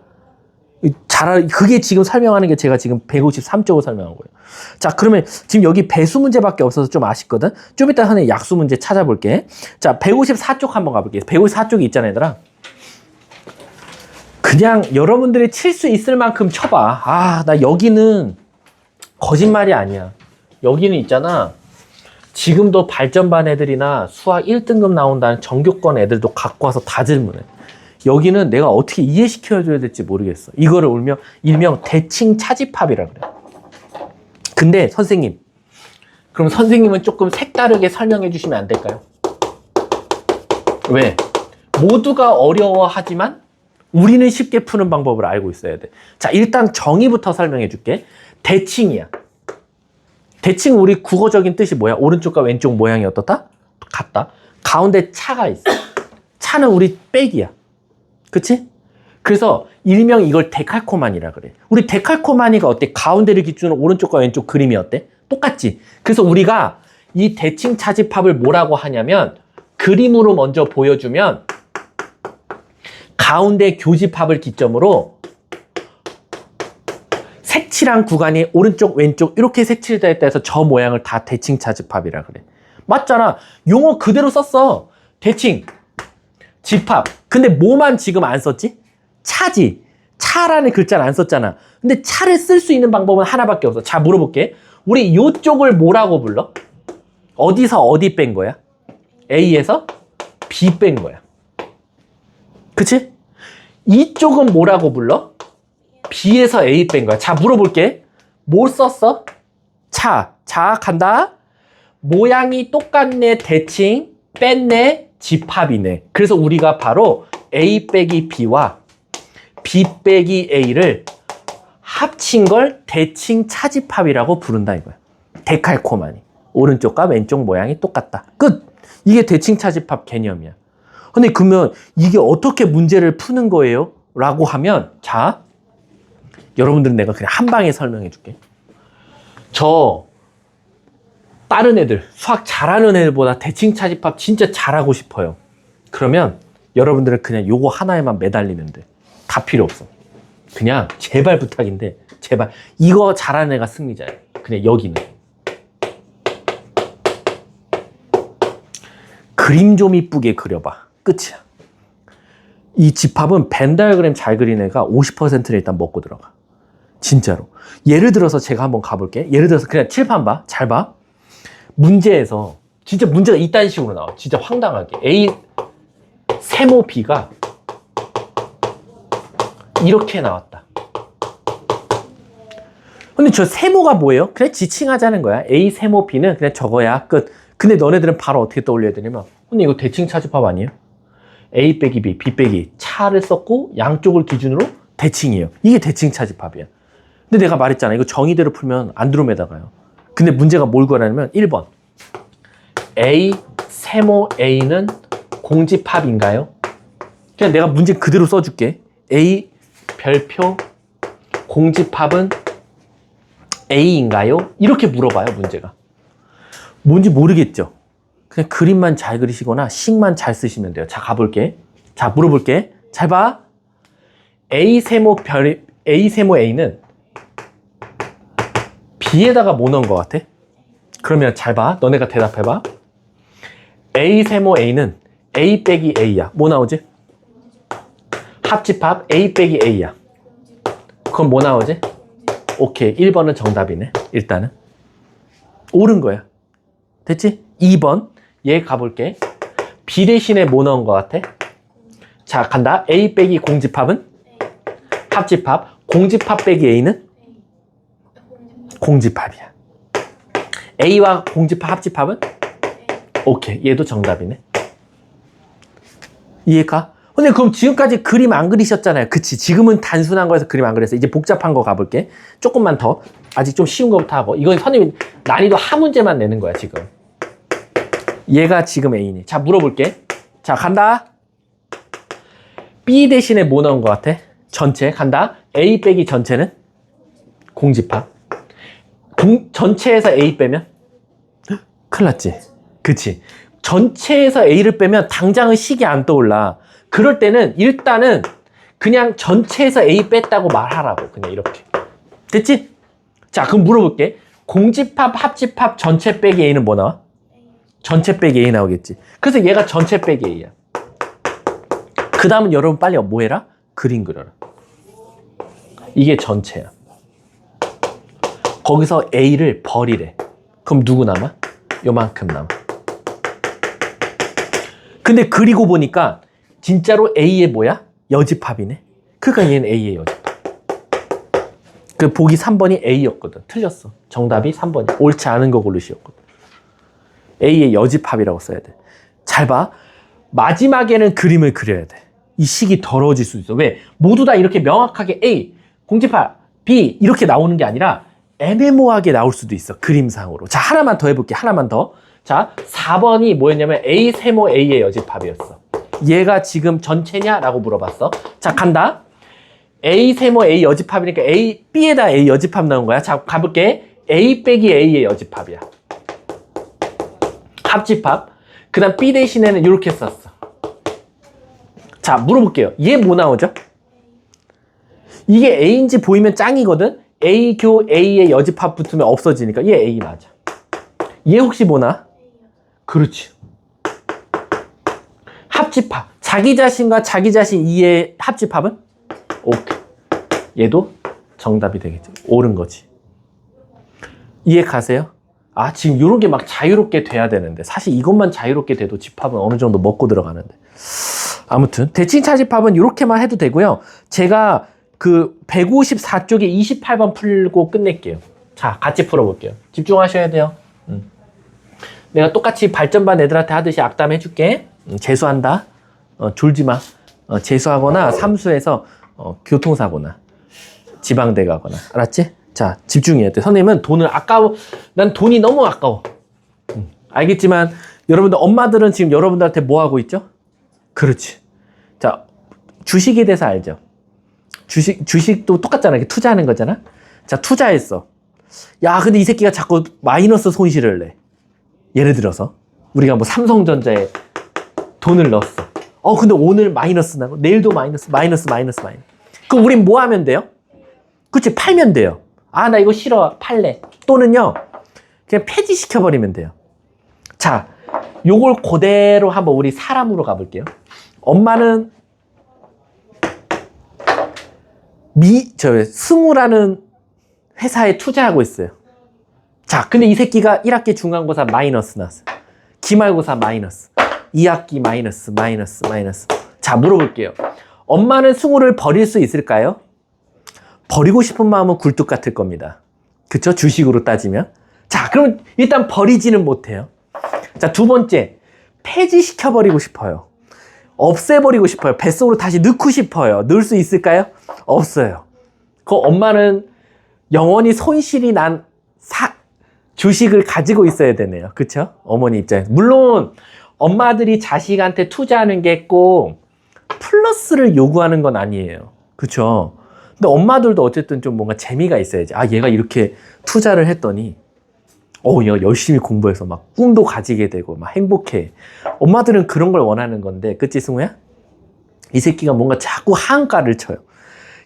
그게 지금 설명하는 게 제가 지금 153쪽을 설명한 거예요. 자, 그러면 지금 여기 배수 문제밖에 없어서 좀 아쉽거든? 좀 이따 하는 약수 문제 찾아볼게. 자, 154쪽 한번 가볼게요. 154쪽이 있잖아, 얘들아. 그냥 여러분들이 칠 수 있을 만큼 쳐봐. 아, 나 여기는 거짓말이 아니야. 여기는 있잖아. 지금도 발전반 애들이나 수학 1등급 나온다는 전교권 애들도 갖고 와서 다 질문해. 여기는 내가 어떻게 이해시켜줘야 될지 모르겠어. 이거를 일명 대칭 차집합이라 그래. 근데 선생님, 그럼 선생님은 조금 색다르게 설명해 주시면 안 될까요? 왜? 모두가 어려워하지만 우리는 쉽게 푸는 방법을 알고 있어야 돼. 자, 일단 정의부터 설명해 줄게. 대칭이야. 대칭 우리 국어적인 뜻이 뭐야? 오른쪽과 왼쪽 모양이 어떻다? 같다. 가운데 차가 있어. 차는 우리 백이야. 그치? 그래서 일명 이걸 데칼코마니라 그래. 우리 데칼코마니가 어때? 가운데를 기준으로 오른쪽과 왼쪽 그림이 어때? 똑같지? 그래서 우리가 이 대칭 차집합을 뭐라고 하냐면 그림으로 먼저 보여주면 가운데 교집합을 기점으로 색칠한 구간이 오른쪽 왼쪽 이렇게 색칠되어 있다 해서 저 모양을 다 대칭 차집합이라 그래. 맞잖아. 용어 그대로 썼어. 대칭 집합. 근데 뭐만 지금 안 썼지? 차지. 차라는 글자를 안 썼잖아. 근데 차를 쓸 수 있는 방법은 하나밖에 없어. 자, 물어볼게. 우리 이쪽을 뭐라고 불러? 어디서 어디 뺀 거야? A에서 B 뺀 거야. 그치? 이쪽은 뭐라고 불러? B에서 A 뺀 거야. 자, 물어볼게. 뭘 썼어? 차. 자, 간다. 모양이 똑같네. 대칭. 뺐네. 집합이네. 그래서 우리가 바로 A 빼기 B와 B 빼기 A를 합친 걸 대칭 차집합이라고 부른다 이거야. 데칼코마니. 오른쪽과 왼쪽 모양이 똑같다. 끝! 이게 대칭 차집합 개념이야. 근데 그러면 이게 어떻게 문제를 푸는 거예요? 라고 하면 자, 여러분들은 내가 그냥 한 방에 설명해 줄게. 다른 애들, 수학 잘하는 애들보다 대칭 차집합 진짜 잘하고 싶어요. 그러면 여러분들은 그냥 요거 하나에만 매달리면 돼. 다 필요 없어. 그냥 제발 부탁인데 제발 이거 잘하는 애가 승리자야. 그냥 여기는. 그림 좀 이쁘게 그려봐. 끝이야. 이 집합은 벤 다이어그램 잘 그린 애가 50%를 일단 먹고 들어가. 진짜로. 예를 들어서 제가 한번 가볼게. 예를 들어서 그냥 칠판 봐. 잘 봐. 문제에서 진짜 문제가 이딴 식으로 나와. 진짜 황당하게. A 세모 B가 이렇게 나왔다. 근데 저 세모가 뭐예요? 그냥 지칭하자는 거야. A 세모 B는 그냥 저거야. 끝. 근데 너네들은 바로 어떻게 떠올려야 되냐면 근데 이거 대칭 차집합 아니에요? A 빼기 B, B 빼기 차를 썼고 양쪽을 기준으로 대칭이에요. 이게 대칭 차집합이야. 근데 내가 말했잖아. 이거 정의대로 풀면 안드로메다가요. 근데 문제가 뭘 구하냐면 1번. A 세모 A는 공집합인가요? 그냥 내가 문제 그대로 써줄게. A 별표 공집합은 A인가요? 이렇게 물어봐요, 문제가. 뭔지 모르겠죠? 그냥 그림만 잘 그리시거나 식만 잘 쓰시면 돼요. 자, 가볼게. 자, 물어볼게. 잘 봐. A 세모 A는 B에다가 뭐 넣은 것 같아? 그러면 잘 봐. 너네가 대답해봐. A 세모 A는 A 빼기 A야. 뭐 나오지? 합집합 A 빼기 A야. 그럼 뭐 나오지? 오케이. 1번은 정답이네. 일단은. 옳은 거야. 됐지? 2번. 얘 가볼게. B 대신에 뭐 넣은 것 같아? 자, 간다. A 빼기 공집합은? 합집합. 공집합 빼기 A는? 공집합이야. A와 공집합 합집합은? 오케이. 얘도 정답이네. 이해가? 근데 그럼 지금까지 그림 안 그리셨잖아요. 그치? 지금은 단순한 거에서 그림 안 그렸어. 이제 복잡한 거 가볼게. 조금만 더. 아직 좀 쉬운 거부터 하고. 이건 선생님이 난이도 하 문제만 내는 거야, 지금. 얘가 지금 A니. 자, 물어볼게. 자, 간다. B 대신에 뭐 넣은 것 같아? 전체. 간다. A 빼기 전체는? 공집합. 전체에서 A 빼면? 큰일 났지. 그치. 전체에서 A를 빼면 당장은 식이 안 떠올라. 그럴 때는 일단은 그냥 전체에서 A 뺐다고 말하라고. 그냥 이렇게. 됐지? 자, 그럼 물어볼게. 공집합, 합집합, 전체 빼기 A는 뭐 나와? 전체 빼기 A 나오겠지. 그래서 얘가 전체 빼기 A야. 그 다음은 여러분 빨리 뭐 해라? 그림 그려라. 이게 전체야. 거기서 A를 버리래. 그럼 누구 남아? 요만큼 남아. 근데 그리고 보니까 진짜로 A의 뭐야? 여집합이네. 그러니까 얘는 A의 여집합. 그 보기 3번이 A였거든. 틀렸어. 정답이 3번이. 옳지 않은 거 고르시였거든. A의 여집합이라고 써야 돼. 잘 봐. 마지막에는 그림을 그려야 돼. 이 식이 더러워질 수 있어. 왜? 모두 다 이렇게 명확하게 A, 공집합, B 이렇게 나오는 게 아니라 애매모호하게 나올 수도 있어. 그림상으로. 자, 하나만 더 해볼게. 하나만 더. 자, 4번이 뭐였냐면 A 세모 A의 여집합이었어. 얘가 지금 전체냐? 라고 물어봤어. 자, 간다. A 세모 A 여집합이니까 A, B에다 A 여집합 나온 거야. 자, 가볼게. A 빼기 A의 여집합이야. 합집합. 그 다음 B 대신에는 이렇게 썼어. 자, 물어볼게요. 얘 뭐 나오죠? 이게 A인지 보이면 짱이거든? A 교 A의 여집합 붙으면 없어지니까 얘 A 맞아. 얘 혹시 뭐나? 그렇지. 합집합. 자기 자신과 자기 자신 2의 합집합은? 오케이. 얘도 정답이 되겠죠. 옳은 거지. 이해 가세요? 아, 지금 이런 게 막 자유롭게 돼야 되는데 사실 이것만 자유롭게 돼도 집합은 어느 정도 먹고 들어가는데. 아무튼 대칭 차집합은 이렇게만 해도 되고요. 제가 그 154쪽에 28번 풀고 끝낼게요. 자, 같이 풀어볼게요. 집중하셔야 돼요. 내가 똑같이 발전반 애들한테 하듯이 악담 해줄게. 재수한다. 졸지 마. 재수하거나 삼수해서 교통사고나 지방대 가거나. 알았지? 자, 집중해야 돼. 선생님은 돈을 난 돈이 너무 아까워. 알겠지만 여러분들 엄마들은 지금 여러분들한테 뭐 하고 있죠? 그렇지. 자, 주식에 대해서 알죠? 주식도 똑같잖아. 이렇게 투자하는 거잖아. 자, 투자했어. 야, 근데 이 새끼가 자꾸 마이너스 손실을 내. 예를 들어서 우리가 뭐 삼성전자에 돈을 넣었어. 근데 오늘 마이너스 나고 내일도 마이너스. 그럼 우린 뭐 하면 돼요? 그치, 팔면 돼요. 아, 나 이거 싫어. 팔래. 또는요, 그냥 폐지시켜버리면 돼요. 자, 요걸 그대로 한번 우리 사람으로 가볼게요. 엄마는 승우라는 회사에 투자하고 있어요. 자, 근데 이 새끼가 1학기 중간고사 마이너스 났어. 기말고사 마이너스. 2학기 마이너스. 자, 물어볼게요. 엄마는 승우를 버릴 수 있을까요? 버리고 싶은 마음은 굴뚝 같을 겁니다. 그쵸? 주식으로 따지면. 자, 그럼 일단 버리지는 못해요. 자, 두 번째. 폐지시켜버리고 싶어요. 없애버리고 싶어요. 뱃속으로 다시 넣고 싶어요. 넣을 수 있을까요? 없어요. 그 엄마는 영원히 손실이 난 주식을 가지고 있어야 되네요. 그쵸? 어머니 입장에서. 물론 엄마들이 자식한테 투자하는 게 꼭 플러스를 요구하는 건 아니에요. 그쵸? 근데 엄마들도 어쨌든 좀 뭔가 재미가 있어야지. 아, 얘가 이렇게 투자를 했더니 얘가 열심히 공부해서 막 꿈도 가지게 되고 막 행복해. 엄마들은 그런 걸 원하는 건데, 그치 승우야? 이 새끼가 뭔가 자꾸 하한가를 쳐요.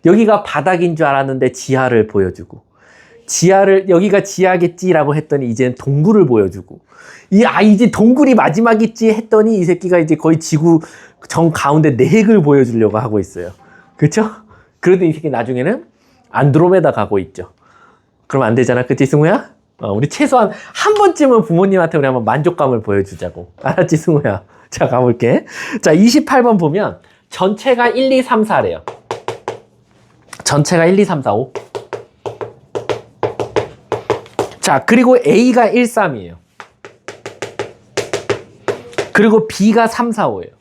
여기가 바닥인 줄 알았는데 지하를 보여주고, 여기가 지하겠지라고 했더니 이제는 동굴을 보여주고, 이제 동굴이 마지막이지 했더니 이 새끼가 이제 거의 지구 정 가운데 내핵을 보여주려고 하고 있어요. 그쵸? 그래도 이 새끼 나중에는 안드로메다 가고 있죠. 그럼 안 되잖아. 그치 승우야? 우리 최소한 한 번쯤은 부모님한테 우리 한번 만족감을 보여주자고. 알았지, 승우야? 자, 가볼게. 자, 28번 보면 전체가 1, 2, 3, 4래요. 전체가 1, 2, 3, 4, 5. 자, 그리고 A가 1, 3이에요. 그리고 B가 3, 4, 5예요.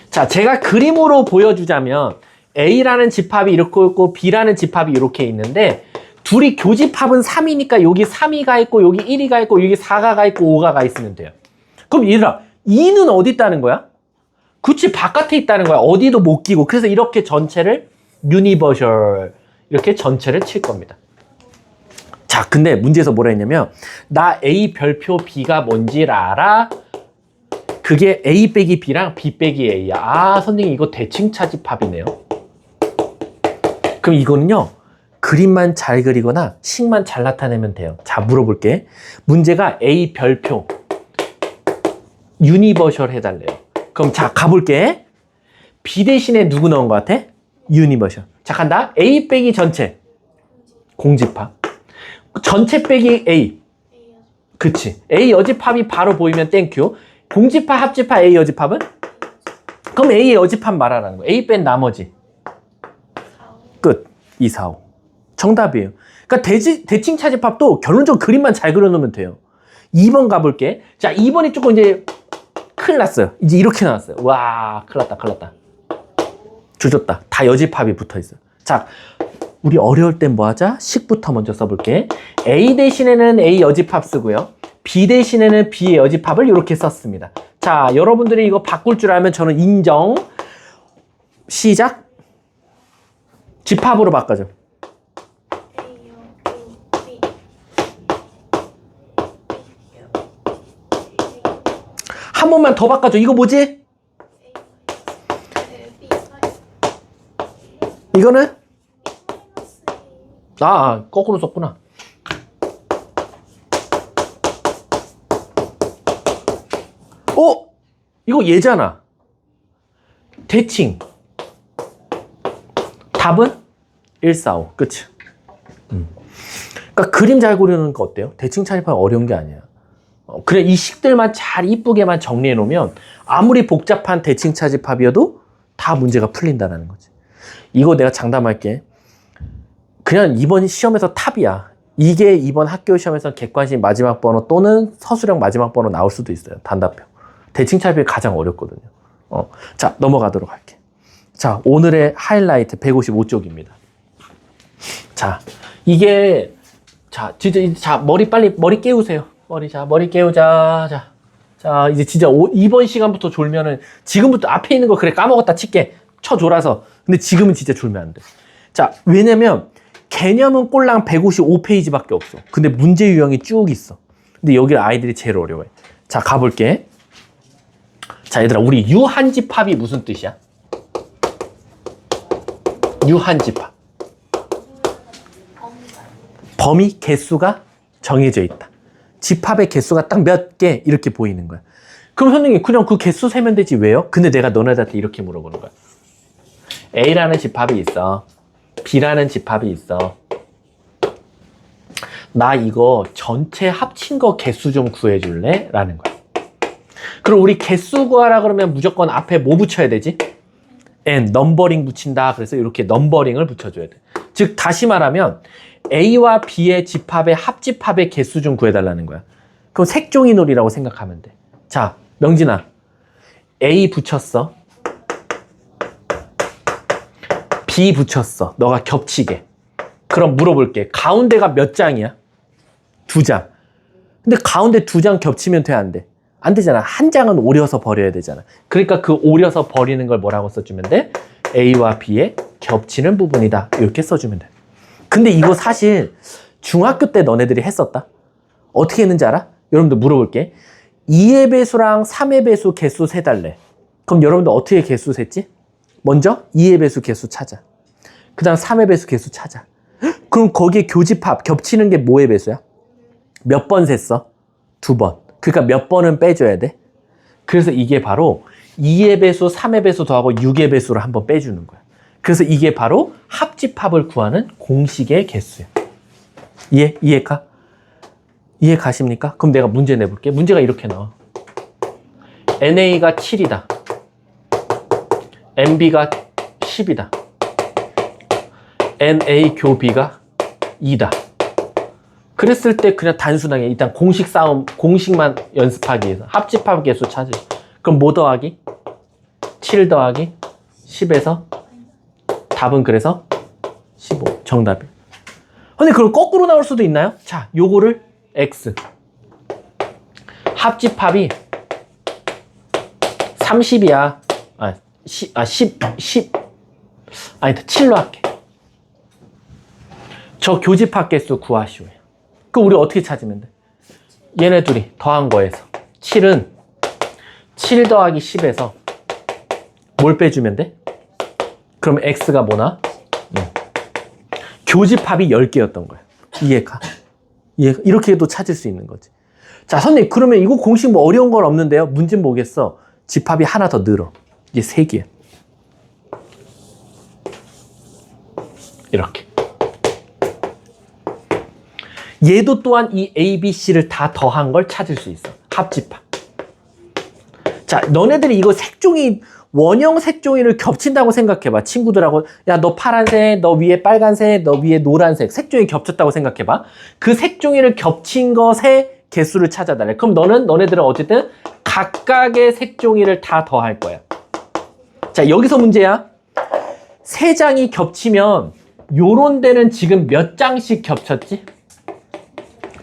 자, 제가 그림으로 보여주자면 A라는 집합이 이렇게 있고 B라는 집합이 이렇게 있는데 둘이 교집합은 3이니까 여기 3이 가 있고 여기 1이 가 있고 여기 4가 가 있고 5가 가 있으면 돼요. 그럼 얘들아, 2는 어디 있다는 거야? 그치, 바깥에 있다는 거야. 어디도 못 끼고. 그래서 이렇게 전체를 유니버셜, 이렇게 전체를 칠 겁니다. 자, 근데 문제에서 뭐라 했냐면 나 A 별표 B가 뭔지를 알아? 그게 A 빼기 B랑 B 빼기 A야. 아, 선생님 이거 대칭 차집합이네요. 그럼 이거는요. 그림만 잘 그리거나 식만 잘 나타내면 돼요. 자, 물어볼게. 문제가 A 별표 유니버셜 해달래요. 그럼 자, 가볼게. B 대신에 누구 넣은 것 같아? 유니버셜. 자, 간다. A 빼기 전체. 공집합. 전체 빼기 A. 그치. A 여집합이 바로 보이면 땡큐. 공집합, 합집합, A 여집합은? 그럼 A의 여집합 말하라는 거야. A 뺀 나머지. 끝. 2, 4, 5. 정답이에요. 그러니까 대칭 차집합도 결론적으로 그림만 잘 그려놓으면 돼요. 2번 가볼게. 자, 2번이 조금 이제 큰일 났어요. 이제 이렇게 나왔어요. 와, 큰일 났다, 큰일 났다. 조졌다. 다 여집합이 붙어 있어요. 자, 우리 어려울 땐 뭐 하자? 식부터 먼저 써볼게. A 대신에는 A 여집합 쓰고요. B 대신에는 B의 여집합을 이렇게 썼습니다. 자, 여러분들이 이거 바꿀 줄 알면 저는 인정. 시작. 집합으로 바꿔줘. 한 번만 더 바꿔줘. 이거 뭐지? 이거는? 거꾸로 썼구나. 이거 얘잖아. 대칭. 답은 1, 4, 5. 그치? 그러니까 그림 잘 그리는 거 어때요? 대칭 차집합 어려운 게 아니야. 그래, 이 식들만 잘 이쁘게만 정리해 놓으면 아무리 복잡한 대칭 차집합이어도 다 문제가 풀린다는 거지. 이거 내가 장담할게. 그냥 이번 시험에서 탑이야. 이게 이번 학교 시험에서 객관식 마지막 번호 또는 서술형 마지막 번호 나올 수도 있어요. 단답형. 대칭 차집합이 가장 어렵거든요. 자, 넘어가도록 할게. 자, 오늘의 하이라이트 155쪽입니다. 자, 이게 진짜 머리 깨우세요. 머리 깨우자. 자, 이제 진짜 이번 시간부터 졸면은 지금부터 앞에 있는 거 그래 까먹었다 칠게. 쳐졸아서. 근데 지금은 진짜 졸면 안 돼. 자, 왜냐면 개념은 꼴랑 155페이지밖에 없어. 근데 문제 유형이 쭉 있어. 근데 여기를 아이들이 제일 어려워해. 자, 가볼게. 자, 얘들아, 우리 유한집합이 무슨 뜻이야? 유한집합. 범위 개수가 정해져 있다. 집합의 개수가 딱 몇 개 이렇게 보이는 거야. 그럼 선생님 그냥 그 개수 세면 되지 왜요? 근데 내가 너네들한테 이렇게 물어보는 거야. A라는 집합이 있어. B라는 집합이 있어. 나 이거 전체 합친 거 개수 좀 구해줄래? 라는 거야. 그럼 우리 개수 구하라 그러면 무조건 앞에 뭐 붙여야 되지? N, 넘버링 붙인다. 그래서 이렇게 넘버링을 붙여줘야 돼. 즉 다시 말하면 A와 B의 집합의 합집합의 개수 좀 구해달라는 거야. 그럼 색종이 놀이라고 생각하면 돼. 자, 명진아. A 붙였어. B 붙였어. 너가 겹치게. 그럼 물어볼게. 가운데가 몇 장이야? 2장. 근데 가운데 2장 겹치면 돼, 안 돼? 안 되잖아. 한 장은 오려서 버려야 되잖아. 그러니까 그 오려서 버리는 걸 뭐라고 써주면 돼? A와 B의 겹치는 부분이다. 이렇게 써주면 돼. 근데 이거 사실 중학교 때 너네들이 했었다. 어떻게 했는지 알아? 여러분들 물어볼게. 2의 배수랑 3의 배수 개수 세달래. 그럼 여러분들 어떻게 개수 셌지? 먼저 2의 배수 개수 찾아. 그 다음 3의 배수 개수 찾아. 그럼 거기에 교집합 겹치는 게 뭐의 배수야? 몇 번 셌어? 2번. 그러니까 몇 번은 빼줘야 돼. 그래서 이게 바로 2의 배수, 3의 배수 더하고 6의 배수를 한번 빼주는 거야. 그래서 이게 바로 합집합을 구하는 공식의 개수야. 이해가? 이해 가십니까? 그럼 내가 문제 내볼게. 문제가 이렇게 나와. NA가 7이다. NB가 10이다. NA 교 B가 2다. 그랬을 때 그냥 단순하게 일단 공식만 연습하기 위해서 합집합 개수 찾으. 그럼 뭐 더하기? 7 더하기 10에서 답은 그래서 15. 정답이. 근데 그걸 거꾸로 나올 수도 있나요? 자, 요거를 X. 합집합이 30이야. 10. 아니다, 7로 할게. 저 교집합 개수 구하시오요. 그럼 우리 어떻게 찾으면 돼? 얘네 둘이 더한 거에서 7은 7 더하기 10에서 뭘 빼주면 돼? 그럼 x가 뭐나? 교집합이 10개였던 거야. 이해가? 이해가? 이렇게도 찾을 수 있는 거지. 자, 선생님, 그러면 이거 공식 뭐 어려운 건 없는데요? 문제는 뭐겠어? 집합이 하나 더 늘어. 이제 3개야. 이렇게. 얘도 또한 이 A, B, C를 다 더한 걸 찾을 수 있어. 합집합. 자, 너네들이 이거 색종이, 원형 색종이를 겹친다고 생각해봐. 친구들하고, 야, 너 파란색, 너 위에 빨간색, 너 위에 노란색. 색종이 겹쳤다고 생각해봐. 그 색종이를 겹친 것의 개수를 찾아달래. 그럼 너네들은 어쨌든 각각의 색종이를 다 더할 거야. 자, 여기서 문제야. 3장이 겹치면 요런 데는 지금 몇 장씩 겹쳤지?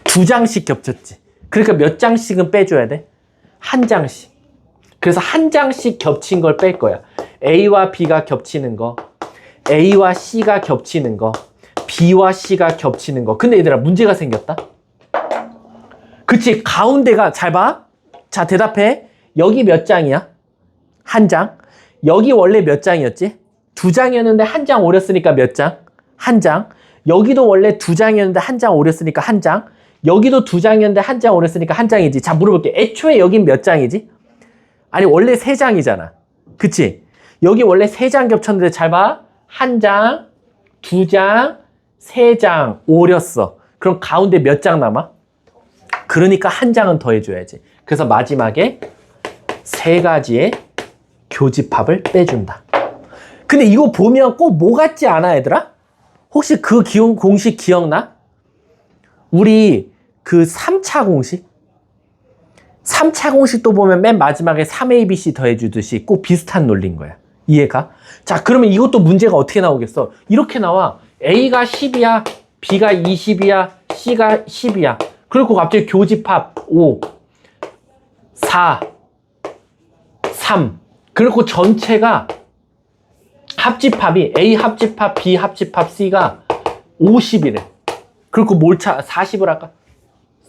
2장씩 겹쳤지. 그러니까 몇 장씩은 빼줘야 돼? 1장씩. 그래서 1장씩 겹친 걸 뺄 거야. A와 B가 겹치는 거, A와 C가 겹치는 거, B와 C가 겹치는 거. 근데 얘들아, 문제가 생겼다. 그치? 가운데가, 잘 봐. 자, 대답해. 여기 몇 장이야? 1장. 여기 원래 몇 장이었지? 2장이었는데 1장 오렸으니까 몇 장? 1장. 여기도 원래 2장이었는데 1장 오렸으니까 1장. 여기도 2장이었는데 1장 오렸으니까 1장이지. 자, 물어볼게. 애초에 여긴 몇 장이지? 아니, 원래 3장이잖아. 그치? 여기 원래 3장 겹쳤는데 잘 봐. 1장, 2장, 3장 오렸어. 그럼 가운데 몇 장 남아? 그러니까 1장은 더 해줘야지. 그래서 마지막에 3가지의 교집합을 빼준다. 근데 이거 보면 꼭 뭐 같지 않아, 얘들아? 혹시 그 공식 기억나? 우리 그 3차 공식? 3차 공식도 보면 맨 마지막에 3ABC 더해주듯이 꼭 비슷한 논리인 거야. 이해가? 자, 그러면 이것도 문제가 어떻게 나오겠어? 이렇게 나와. A가 10이야, B가 20이야, C가 10이야. 그리고 갑자기 교집합 5, 4, 3. 그리고 전체가 합집합이 A 합집합, B 합집합, C가 50이래. 그리고 뭘 40을 할까?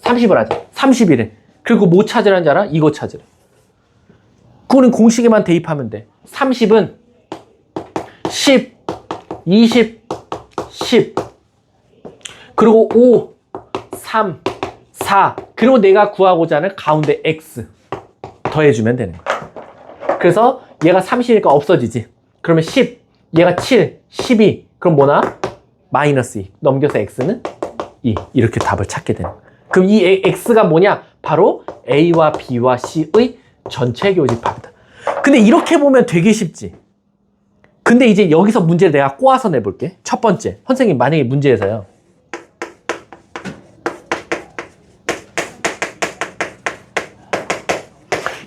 30을 하자. 30이래. 그리고 뭐 찾으라는 줄 알아? 이거 찾으래. 그거는 공식에만 대입하면 돼. 30은 10, 20, 10. 그리고 5, 3, 4. 그리고 내가 구하고자 하는 가운데 X 더해주면 되는 거야. 그래서 얘가 30이니까 없어지지. 그러면 10, 얘가 7, 12. 그럼 뭐나? 마이너스 2. 넘겨서 X는 2. 이렇게 답을 찾게 되는 거야. 그럼 이 X가 뭐냐? 바로 A와 B와 C의 전체 교집합이다. 근데 이렇게 보면 되게 쉽지. 근데 이제 여기서 문제를 내가 꼬아서 내볼게. 첫 번째. 선생님, 만약에 문제에서요.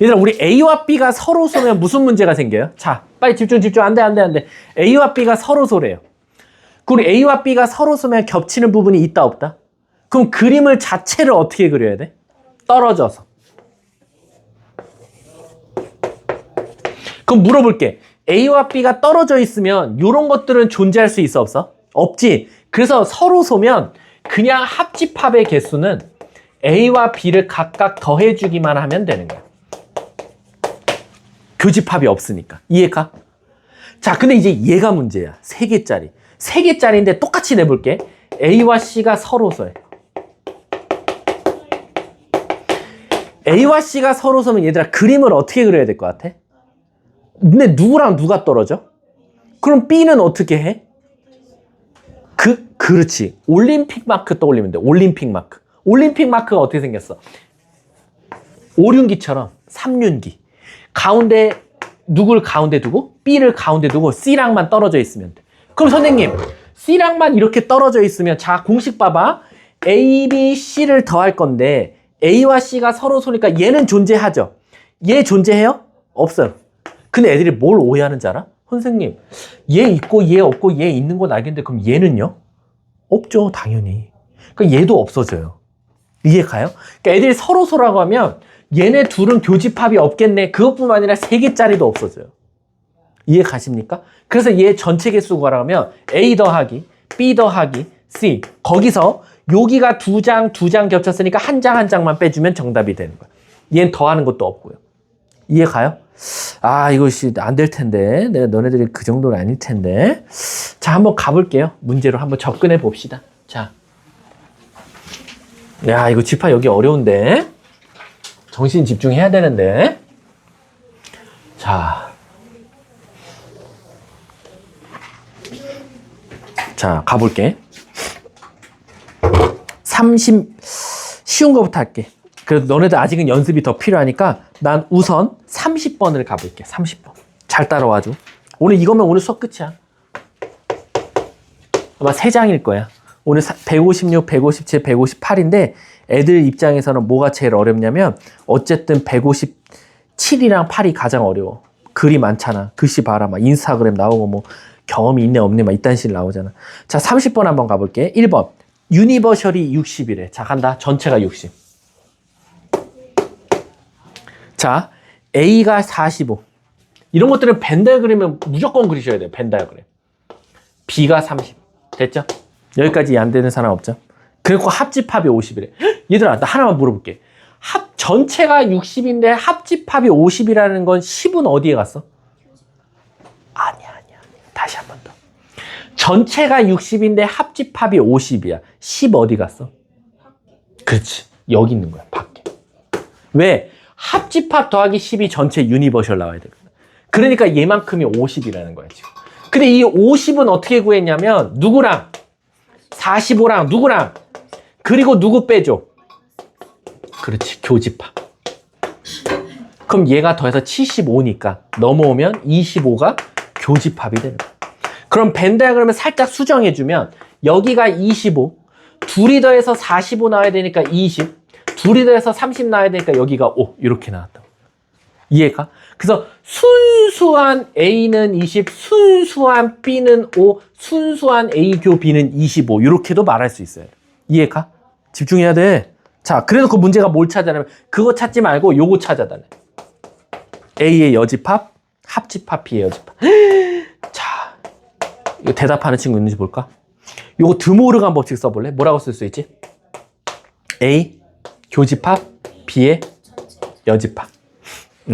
얘들아, 우리 A와 B가 서로 쏘면 무슨 문제가 생겨요? 자, 빨리 집중. 안 돼. A와 B가 서로 쏘래요. 그리고 A와 B가 서로 쏘면 겹치는 부분이 있다, 없다? 그럼 그림을 자체를 어떻게 그려야 돼? 떨어져서. 그럼 물어볼게. A와 B가 떨어져 있으면 이런 것들은 존재할 수 있어, 없어? 없지. 그래서 서로 쏘면 그냥 합집합의 개수는 A와 B를 각각 더해주기만 하면 되는 거야. 교집합이 없으니까. 이해가? 자, 근데 이제 얘가 문제야. 3개짜리. 3개짜리인데 똑같이 내볼게. A와 C가 서로 쏘해. A와 C가 서로 서면 얘들아, 그림을 어떻게 그려야 될 것 같아? 근데 누구랑 누가 떨어져? 그럼 B는 어떻게 해? 그렇지. 올림픽 마크 떠올리면 돼. 올림픽 마크. 올림픽 마크가 어떻게 생겼어? 오륜기처럼 3륜기. 가운데 누굴 가운데 두고 B를 가운데 두고 C랑만 떨어져 있으면 돼. 그럼 선생님, C랑만 이렇게 떨어져 있으면 자, 공식 봐봐. A, B, C를 더할 건데 A와 C가 서로 쏘니까 얘는 존재하죠. 얘 존재해요? 없어요. 근데 애들이 뭘 오해하는지 알아? 선생님, 얘 있고 얘 없고 얘 있는 건 알겠는데 그럼 얘는요? 없죠, 당연히. 그러니까 얘도 없어져요. 이해 가요? 그러니까 애들이 서로라고 하면 얘네 둘은 교집합이 없겠네. 그것뿐만 아니라 3개짜리도 없어져요. 이해 가십니까? 그래서 얘 전체 개수 구하라고 하면 A 더하기, B 더하기, C. 거기서 여기가 두 장 겹쳤으니까 한 장 한 장만 빼주면 정답이 되는 거야. 얘는 더하는 것도 없고요. 이해 가요? 아, 이것이 안 될 텐데. 내가 너네들이 그 정도는 아닐 텐데. 자, 한번 가볼게요. 문제로 한번 접근해 봅시다. 자. 야, 이거 집합 여기 어려운데. 정신 집중해야 되는데. 자. 자, 가볼게. 쉬운 거부터 할게. 그래도 너네들 아직은 연습이 더 필요하니까 난 우선 30번을 가볼게. 30번. 잘 따라와줘. 오늘 이거면 오늘 수업 끝이야. 아마 3장일 거야. 오늘 156, 157, 158인데 애들 입장에서는 뭐가 제일 어렵냐면 어쨌든 157이랑 8이 가장 어려워. 글이 많잖아. 글씨 봐라. 막 인스타그램 나오고 뭐 경험이 있네 없네 막 이딴 식 나오잖아. 자, 30번 한번 가볼게. 1번. 유니버셜이 60이래. 자, 간다. 전체가 60. 자, A가 45. 이런 것들은 벤 다이어그램은 무조건 그리셔야 돼요. 벤 다이어그램. B가 30. 됐죠? 여기까지 안 되는 사람 없죠? 그리고 합집합이 50이래. 얘들아, 나 하나만 물어볼게. 전체가 60인데 합집합이 50이라는 건 10은 어디에 갔어? 아니야. 다시 한 번 더. 전체가 60인데 합집합이 50이야. 10 어디 갔어? 그렇지. 여기 있는 거야. 밖에. 왜? 합집합 더하기 10이 전체 유니버셜 나와야 되거든. 그러니까 얘만큼이 50이라는 거야, 지금. 근데 이 50은 어떻게 구했냐면 누구랑? 45랑 누구랑? 그리고 누구 빼줘? 그렇지. 교집합. 그럼 얘가 더해서 75니까 넘어오면 25가 교집합이 되는 거야. 그럼 벤 다이어그램을 살짝 수정해주면 여기가 25, 둘이 더해서 45 나와야 되니까 20, 둘이 더해서 30 나와야 되니까 여기가 5 이렇게 나왔다고. 이해가? 그래서 순수한 A는 20, 순수한 B는 5, 순수한 A 교 B는 25 이렇게도 말할 수 있어요. 이해가? 집중해야 돼. 자, 그래서 그 문제가 뭘 찾아내면 그거 찾지 말고 요거 찾아달래. A의 여집합, 합집합, B의 여집합. 자, 이거 대답하는 친구 있는지 볼까? 요거 드모르간 법칙 써볼래? 뭐라고 쓸 수 있지? A 교집합, B의 여집합.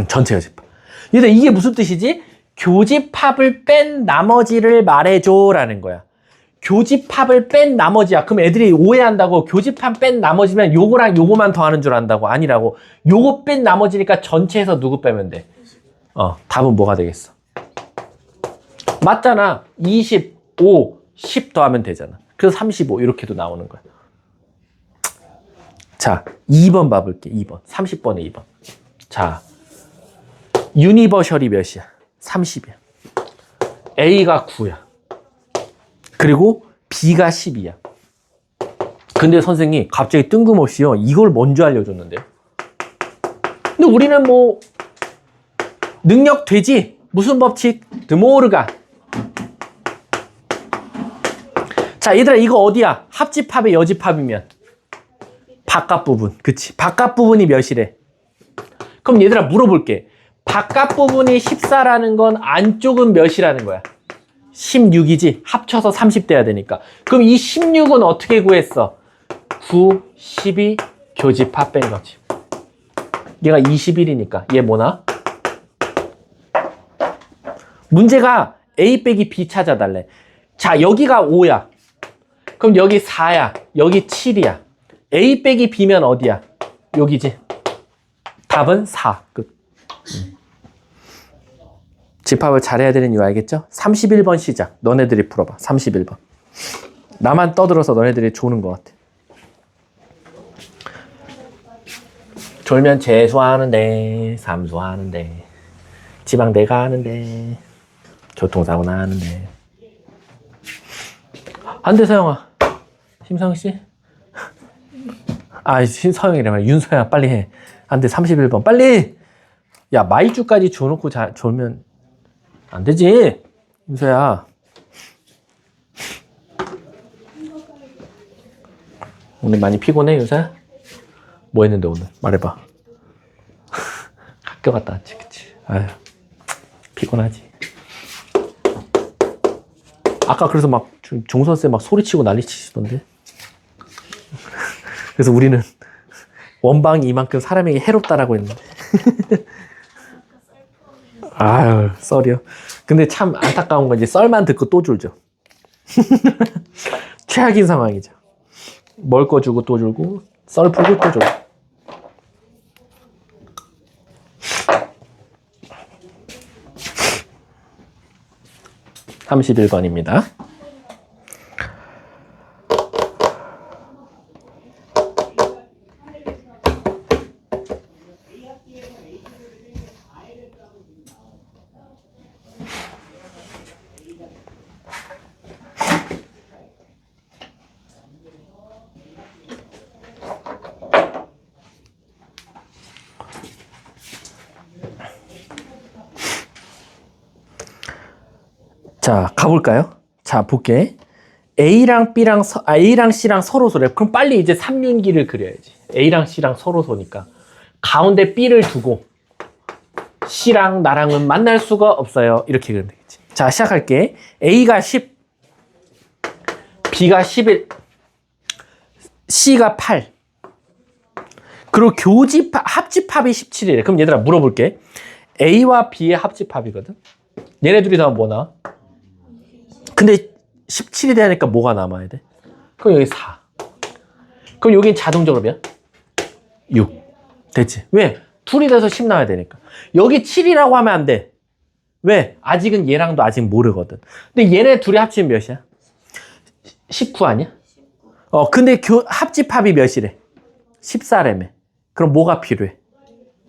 전체 여집합. 얘들 이게 무슨 뜻이지? 교집합을 뺀 나머지를 말해줘라는 거야. 교집합을 뺀 나머지야. 그럼 애들이 오해한다고. 교집합 뺀 나머지면 요거랑 요거만 더하는 줄 안다고. 아니라고. 요거 뺀 나머지니까 전체에서 누구 빼면 돼? 답은 뭐가 되겠어? 맞잖아. 25, 10 더하면 되잖아. 그래서 35 이렇게도 나오는 거야. 자, 2번 봐볼게. 2번. 30번에 2번. 자, 유니버셜이 몇이야? 30이야. A가 9야. 그리고 B가 10이야. 근데 선생님 갑자기 뜬금없이요. 이걸 먼저 알려줬는데요. 근데 우리는 뭐 능력 되지? 무슨 법칙? 드모르간. 자, 얘들아 이거 어디야? 합집합의 여집합이면 바깥 부분. 그치? 바깥 부분이 몇이래? 그럼 얘들아 물어볼게. 바깥 부분이 14라는 건 안쪽은 몇이라는 거야? 16이지? 합쳐서 30 돼야 되니까. 그럼 이 16은 어떻게 구했어? 9, 12 교집합 뺀 거지. 얘가 21이니까 얘 뭐나? 문제가 A 빼기 B 찾아달래. 자, 여기가 5야. 그럼 여기 4야. 여기 7이야. A 빼기 B면 어디야? 여기지. 답은 4. 끝. 집합을 잘해야 되는 이유 알겠죠? 31번 시작. 너네들이 풀어봐. 31번. 나만 떠들어서 너네들이 조는 것 같아. 졸면 재수하는데, 삼수하는데, 지방대 가는데, 교통사고 나는데. 안 돼, 서영아. 심상우 씨? 아, 서영이래. 윤서야, 빨리 해. 안 돼, 31번. 빨리! 야, 마이주까지 줘놓고 졸면 안 되지. 윤서야. 오늘 많이 피곤해, 윤서야? 뭐 했는데, 오늘? 말해봐. 학교 갔다 왔지, 그치? 아유, 피곤하지. 아까 그래서 막 종선쌤 막 소리치고 난리 치시던데. 그래서 우리는 원방이 이만큼 사람에게 해롭다라고 했는데. 아유, 썰이요. 근데 참 안타까운 건 이제 썰만 듣고 또 줄죠. 최악인 상황이죠. 먹을 거 주고 또 줄고, 썰 풀고 또 주고. 31번입니다. 자, 가볼까요? 자, 볼게. A랑 C랑 서로소래. 그럼 빨리 이제 삼륜기를 그려야지. A랑 C랑 서로소니까. 가운데 B를 두고 C랑 나랑은 만날 수가 없어요. 이렇게 그리면 되겠지. 자, 시작할게. A가 10, B가 11, C가 8. 그리고 합집합이 17이래. 그럼 얘들아 물어볼게. A와 B의 합집합이거든. 얘네 둘이 다 뭐 나와? 근데 17이 되니까 뭐가 남아야 돼? 그럼 여기 4. 그럼 여긴 자동적으로 몇? 6. 됐지? 왜? 둘이 돼서 10 나와야 되니까. 여기 7이라고 하면 안 돼. 왜? 아직은 얘랑도 아직 모르거든. 근데 얘네 둘이 합치면 몇이야? 19 아니야? 근데 합집합이 몇이래? 14래매. 그럼 뭐가 필요해?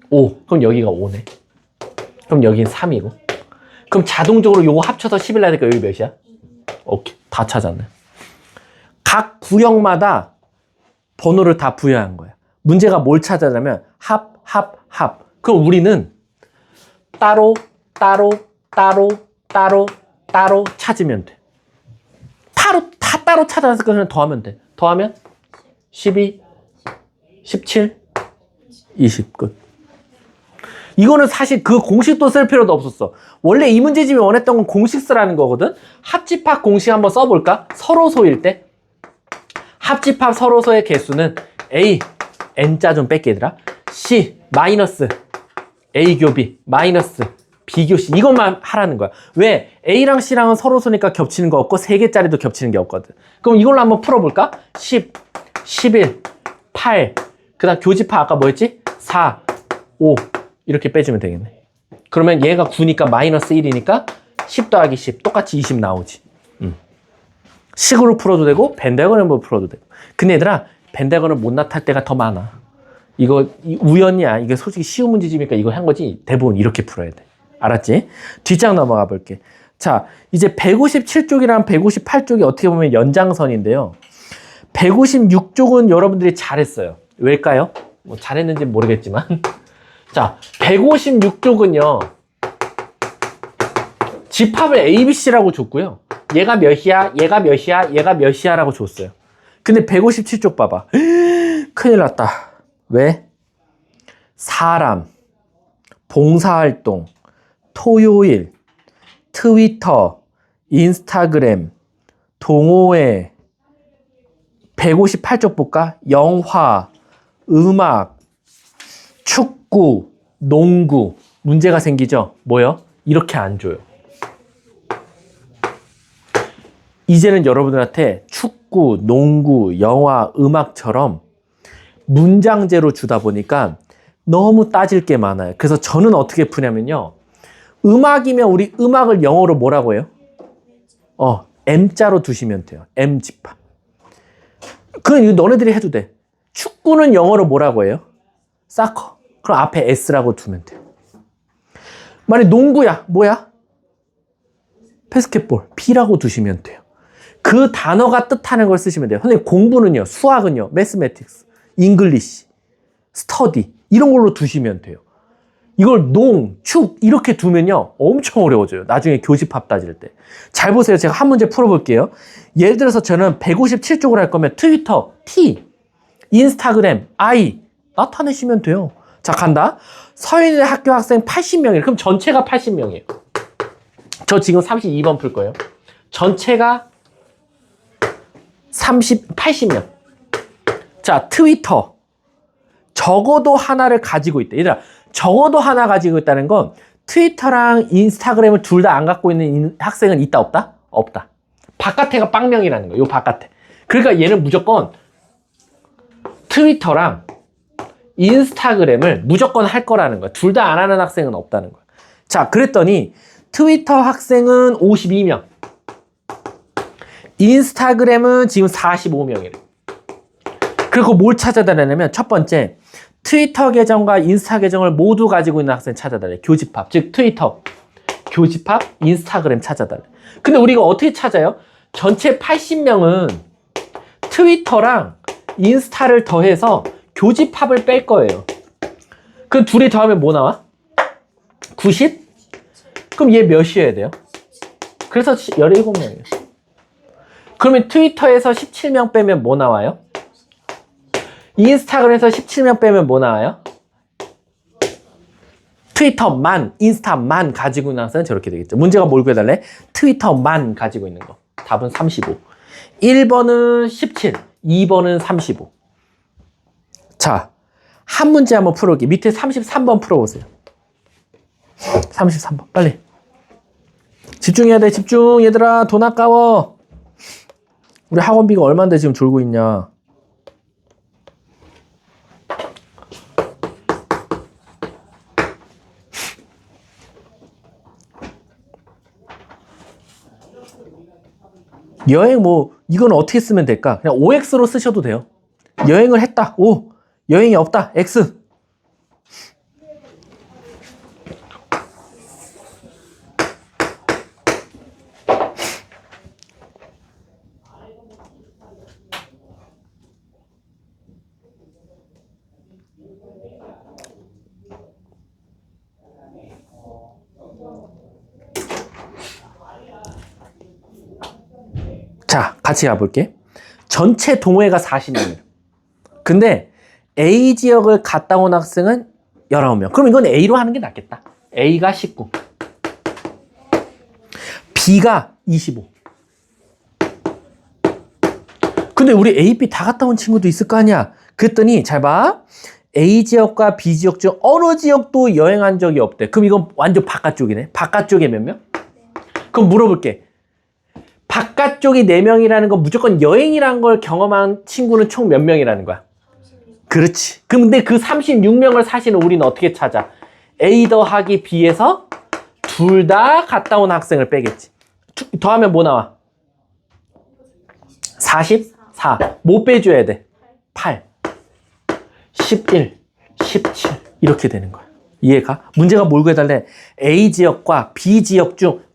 5. 그럼 여기가 5네. 그럼 여긴 3이고. 그럼 자동적으로 요거 합쳐서 10일 나니까 여기 몇이야? 오케이. 다 찾았네. 각 구역마다 번호를 다 부여한 거야. 문제가 뭘 찾아냐면 합. 그럼 우리는 따로 찾으면 돼. 따로 찾아서 그냥 더하면 돼. 더하면 12, 17, 20 끝. 이거는 사실 그 공식도 쓸 필요도 없었어. 원래 이 문제집이 원했던 건 공식 쓰라는 거거든. 합집합 공식 한번 써볼까? 서로소일 때 합집합 서로소의 개수는 A, N자 좀 뺄게 얘들아. C, 마이너스 A 교비, 마이너스 B 교시. 이것만 하라는 거야. 왜? A랑 C랑은 서로소니까 겹치는 거 없고 3개짜리도 겹치는 게 없거든. 그럼 이걸로 한번 풀어볼까? 10, 11, 8. 그 다음 교집합 아까 뭐였지? 4, 5. 이렇게 빼주면 되겠네. 그러면 얘가 9니까 마이너스 1이니까 10 더하기 10 똑같이 20 나오지. 식으로 풀어도 되고 벤다이어건으로 풀어도 되고. 근데 얘들아 벤다이어건을 못 나타낼 때가 더 많아. 이거 우연이야. 이게 솔직히 쉬운 문제집이니까 이거 한 거지. 대부분 이렇게 풀어야 돼. 알았지? 뒷장 넘어가 볼게. 자, 이제 157쪽이랑 158쪽이 어떻게 보면 연장선인데요. 156쪽은 여러분들이 잘했어요. 왜일까요? 뭐 잘했는지는 모르겠지만 자, 156쪽은요. 집합을 ABC라고 줬고요. 얘가 몇이야, 얘가 몇이야, 얘가 몇이야 라고 줬어요. 근데 157쪽 봐봐. 큰일 났다. 왜? 사람, 봉사활동, 토요일, 트위터, 인스타그램, 동호회. 158쪽 볼까? 영화, 음악, 축구, 농구. 문제가 생기죠? 뭐요? 이렇게 안 줘요. 이제는 여러분들한테 축구, 농구, 영화, 음악처럼 문장제로 주다 보니까 너무 따질 게 많아요. 그래서 저는 어떻게 푸냐면요. 음악이면 우리 음악을 영어로 뭐라고 해요? M자로 두시면 돼요. M집합. 그건 이거 너네들이 해도 돼. 축구는 영어로 뭐라고 해요? 사커. 그럼 앞에 S라고 두면 돼요. 만약 농구야. 뭐야? 바스켓볼. B라고 두시면 돼요. 그 단어가 뜻하는 걸 쓰시면 돼요. 선생님 공부는요. 수학은요. 매스매틱스, 잉글리시, 스터디 이런 걸로 두시면 돼요. 이걸 농, 축 이렇게 두면요. 엄청 어려워져요. 나중에 교집합 따질 때. 잘 보세요. 제가 한 문제 풀어볼게요. 예를 들어서 저는 157쪽을 할 거면 트위터, T, 인스타그램, I 나타내시면 돼요. 자, 간다. 서인의 학교 학생 80명이에요. 그럼 전체가 80명이에요. 저 지금 32번 풀 거예요. 전체가 80명. 자, 트위터. 적어도 하나를 가지고 있다. 얘들아, 적어도 하나 가지고 있다는 건 트위터랑 인스타그램을 둘 다 안 갖고 있는 학생은 있다, 없다? 없다. 바깥에가 빵명이라는 거예요. 요 바깥에. 그러니까 얘는 무조건 트위터랑 인스타그램을 무조건 할 거라는 거야. 둘 다 안 하는 학생은 없다는 거야. 자, 그랬더니 트위터 학생은 52명. 인스타그램은 지금 45명이래. 그리고 뭘 찾아달라냐면 첫 번째, 트위터 계정과 인스타 계정을 모두 가지고 있는 학생 찾아달래. 교집합. 즉 트위터, 교집합, 인스타그램 찾아달래. 근데 우리가 어떻게 찾아요? 전체 80명은 트위터랑 인스타를 더해서 교집합을 뺄 거예요. 그 둘이 더하면 뭐 나와? 90? 그럼 얘 몇이어야 돼요? 그래서 17명이에요. 그러면 트위터에서 17명 빼면 뭐 나와요? 인스타그램에서 17명 빼면 뭐 나와요? 트위터만, 인스타만 가지고 있는 학생은 저렇게 되겠죠. 문제가 뭘 구해달래? 트위터만 가지고 있는 거. 답은 35. 1번은 17, 2번은 35. 자, 한 문제 한번 풀어볼게요. 밑에 33번 풀어보세요. 33번, 빨리. 집중해야 돼, 집중. 얘들아, 돈 아까워. 우리 학원비가 얼만데 지금 졸고 있냐. 여행 뭐 이건 어떻게 쓰면 될까? 그냥 OX로 쓰셔도 돼요. 여행을 했다. O. 여행이 없다. X. 자, 같이 가볼게. 전체 동호회가 40명이에요. 근데 A 지역을 갔다 온 학생은 19명. 그럼 이건 A로 하는 게 낫겠다. A가 19. B가 25. 근데 우리 A, B 다 갔다 온 친구도 있을 거 아니야. 그랬더니 잘 봐. A 지역과 B 지역 중 어느 지역도 여행한 적이 없대. 그럼 이건 완전 바깥쪽이네. 바깥쪽에 몇 명? 그럼 물어볼게. 바깥쪽이 4명이라는 건 무조건 여행이라는 걸 경험한 친구는 총 몇 명이라는 거야? 그렇지. 근데 그 36명을 사실은 우리는 어떻게 찾아? A 더하기 B에서 둘 다 갔다 온 학생을 빼겠지. 더하면 뭐 나와? 44. 뭐 빼줘야 돼? 8, 11, 17 이렇게 되는 거야. 이해가? 문제가 뭘 구해달래? A 지역과 B 지역 중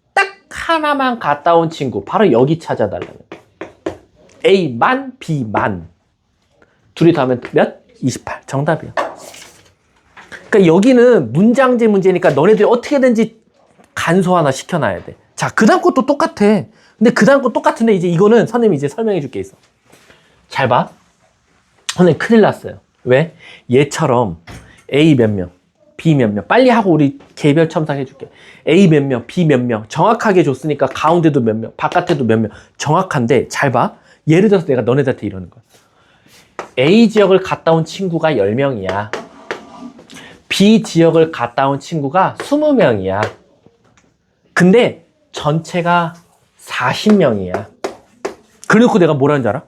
하나만 갔다 온 친구 바로 여기 찾아달라는 거예요. A만 B만 둘이 더하면 몇? 28 정답이야. 그러니까 여기는 문장제 문제니까 너네들이 어떻게든지 간소 하나 시켜놔야 돼. 자, 그 다음 것도 똑같아. 근데 그 다음 거 똑같은데 이제 이거는 선생님이 이제 설명해 줄 게 있어. 잘 봐. 선생님 큰일 났어요. 왜? 얘처럼 A 몇 명, B 몇 명. 빨리 하고 우리 개별 첨삭해 줄게. A 몇 명, B 몇 명. 정확하게 줬으니까 가운데도 몇 명, 바깥에도 몇 명. 정확한데 잘 봐. 예를 들어서 내가 너네들한테 이러는 거야. A 지역을 갔다 온 친구가 10명이야. B 지역을 갔다 온 친구가 20명이야. 근데 전체가 40명이야. 그래놓고 내가 뭐라는 줄 알아?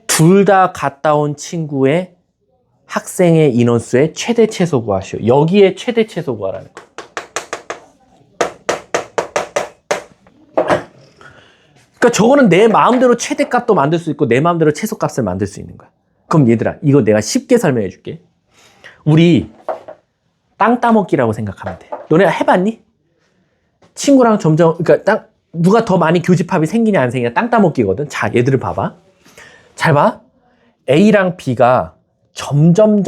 둘 다 갔다 온 친구의 학생의 인원수의 최대 최소 구하시오. 여기에 최대 최소 구하라는 거. 그러니까 저거는 내 마음대로 최대값도 만들 수 있고 내 마음대로 최소값을 만들 수 있는 거야. 그럼 얘들아, 이거 내가 쉽게 설명해 줄게. 우리 땅 따먹기라고 생각하면 돼. 너네가 해봤니? 친구랑 점점 그러니까 누가 더 많이 교집합이 생기냐 안 생기냐 땅 따먹기거든. 자, 얘들을 봐봐. 잘 봐. A랑 B가 점점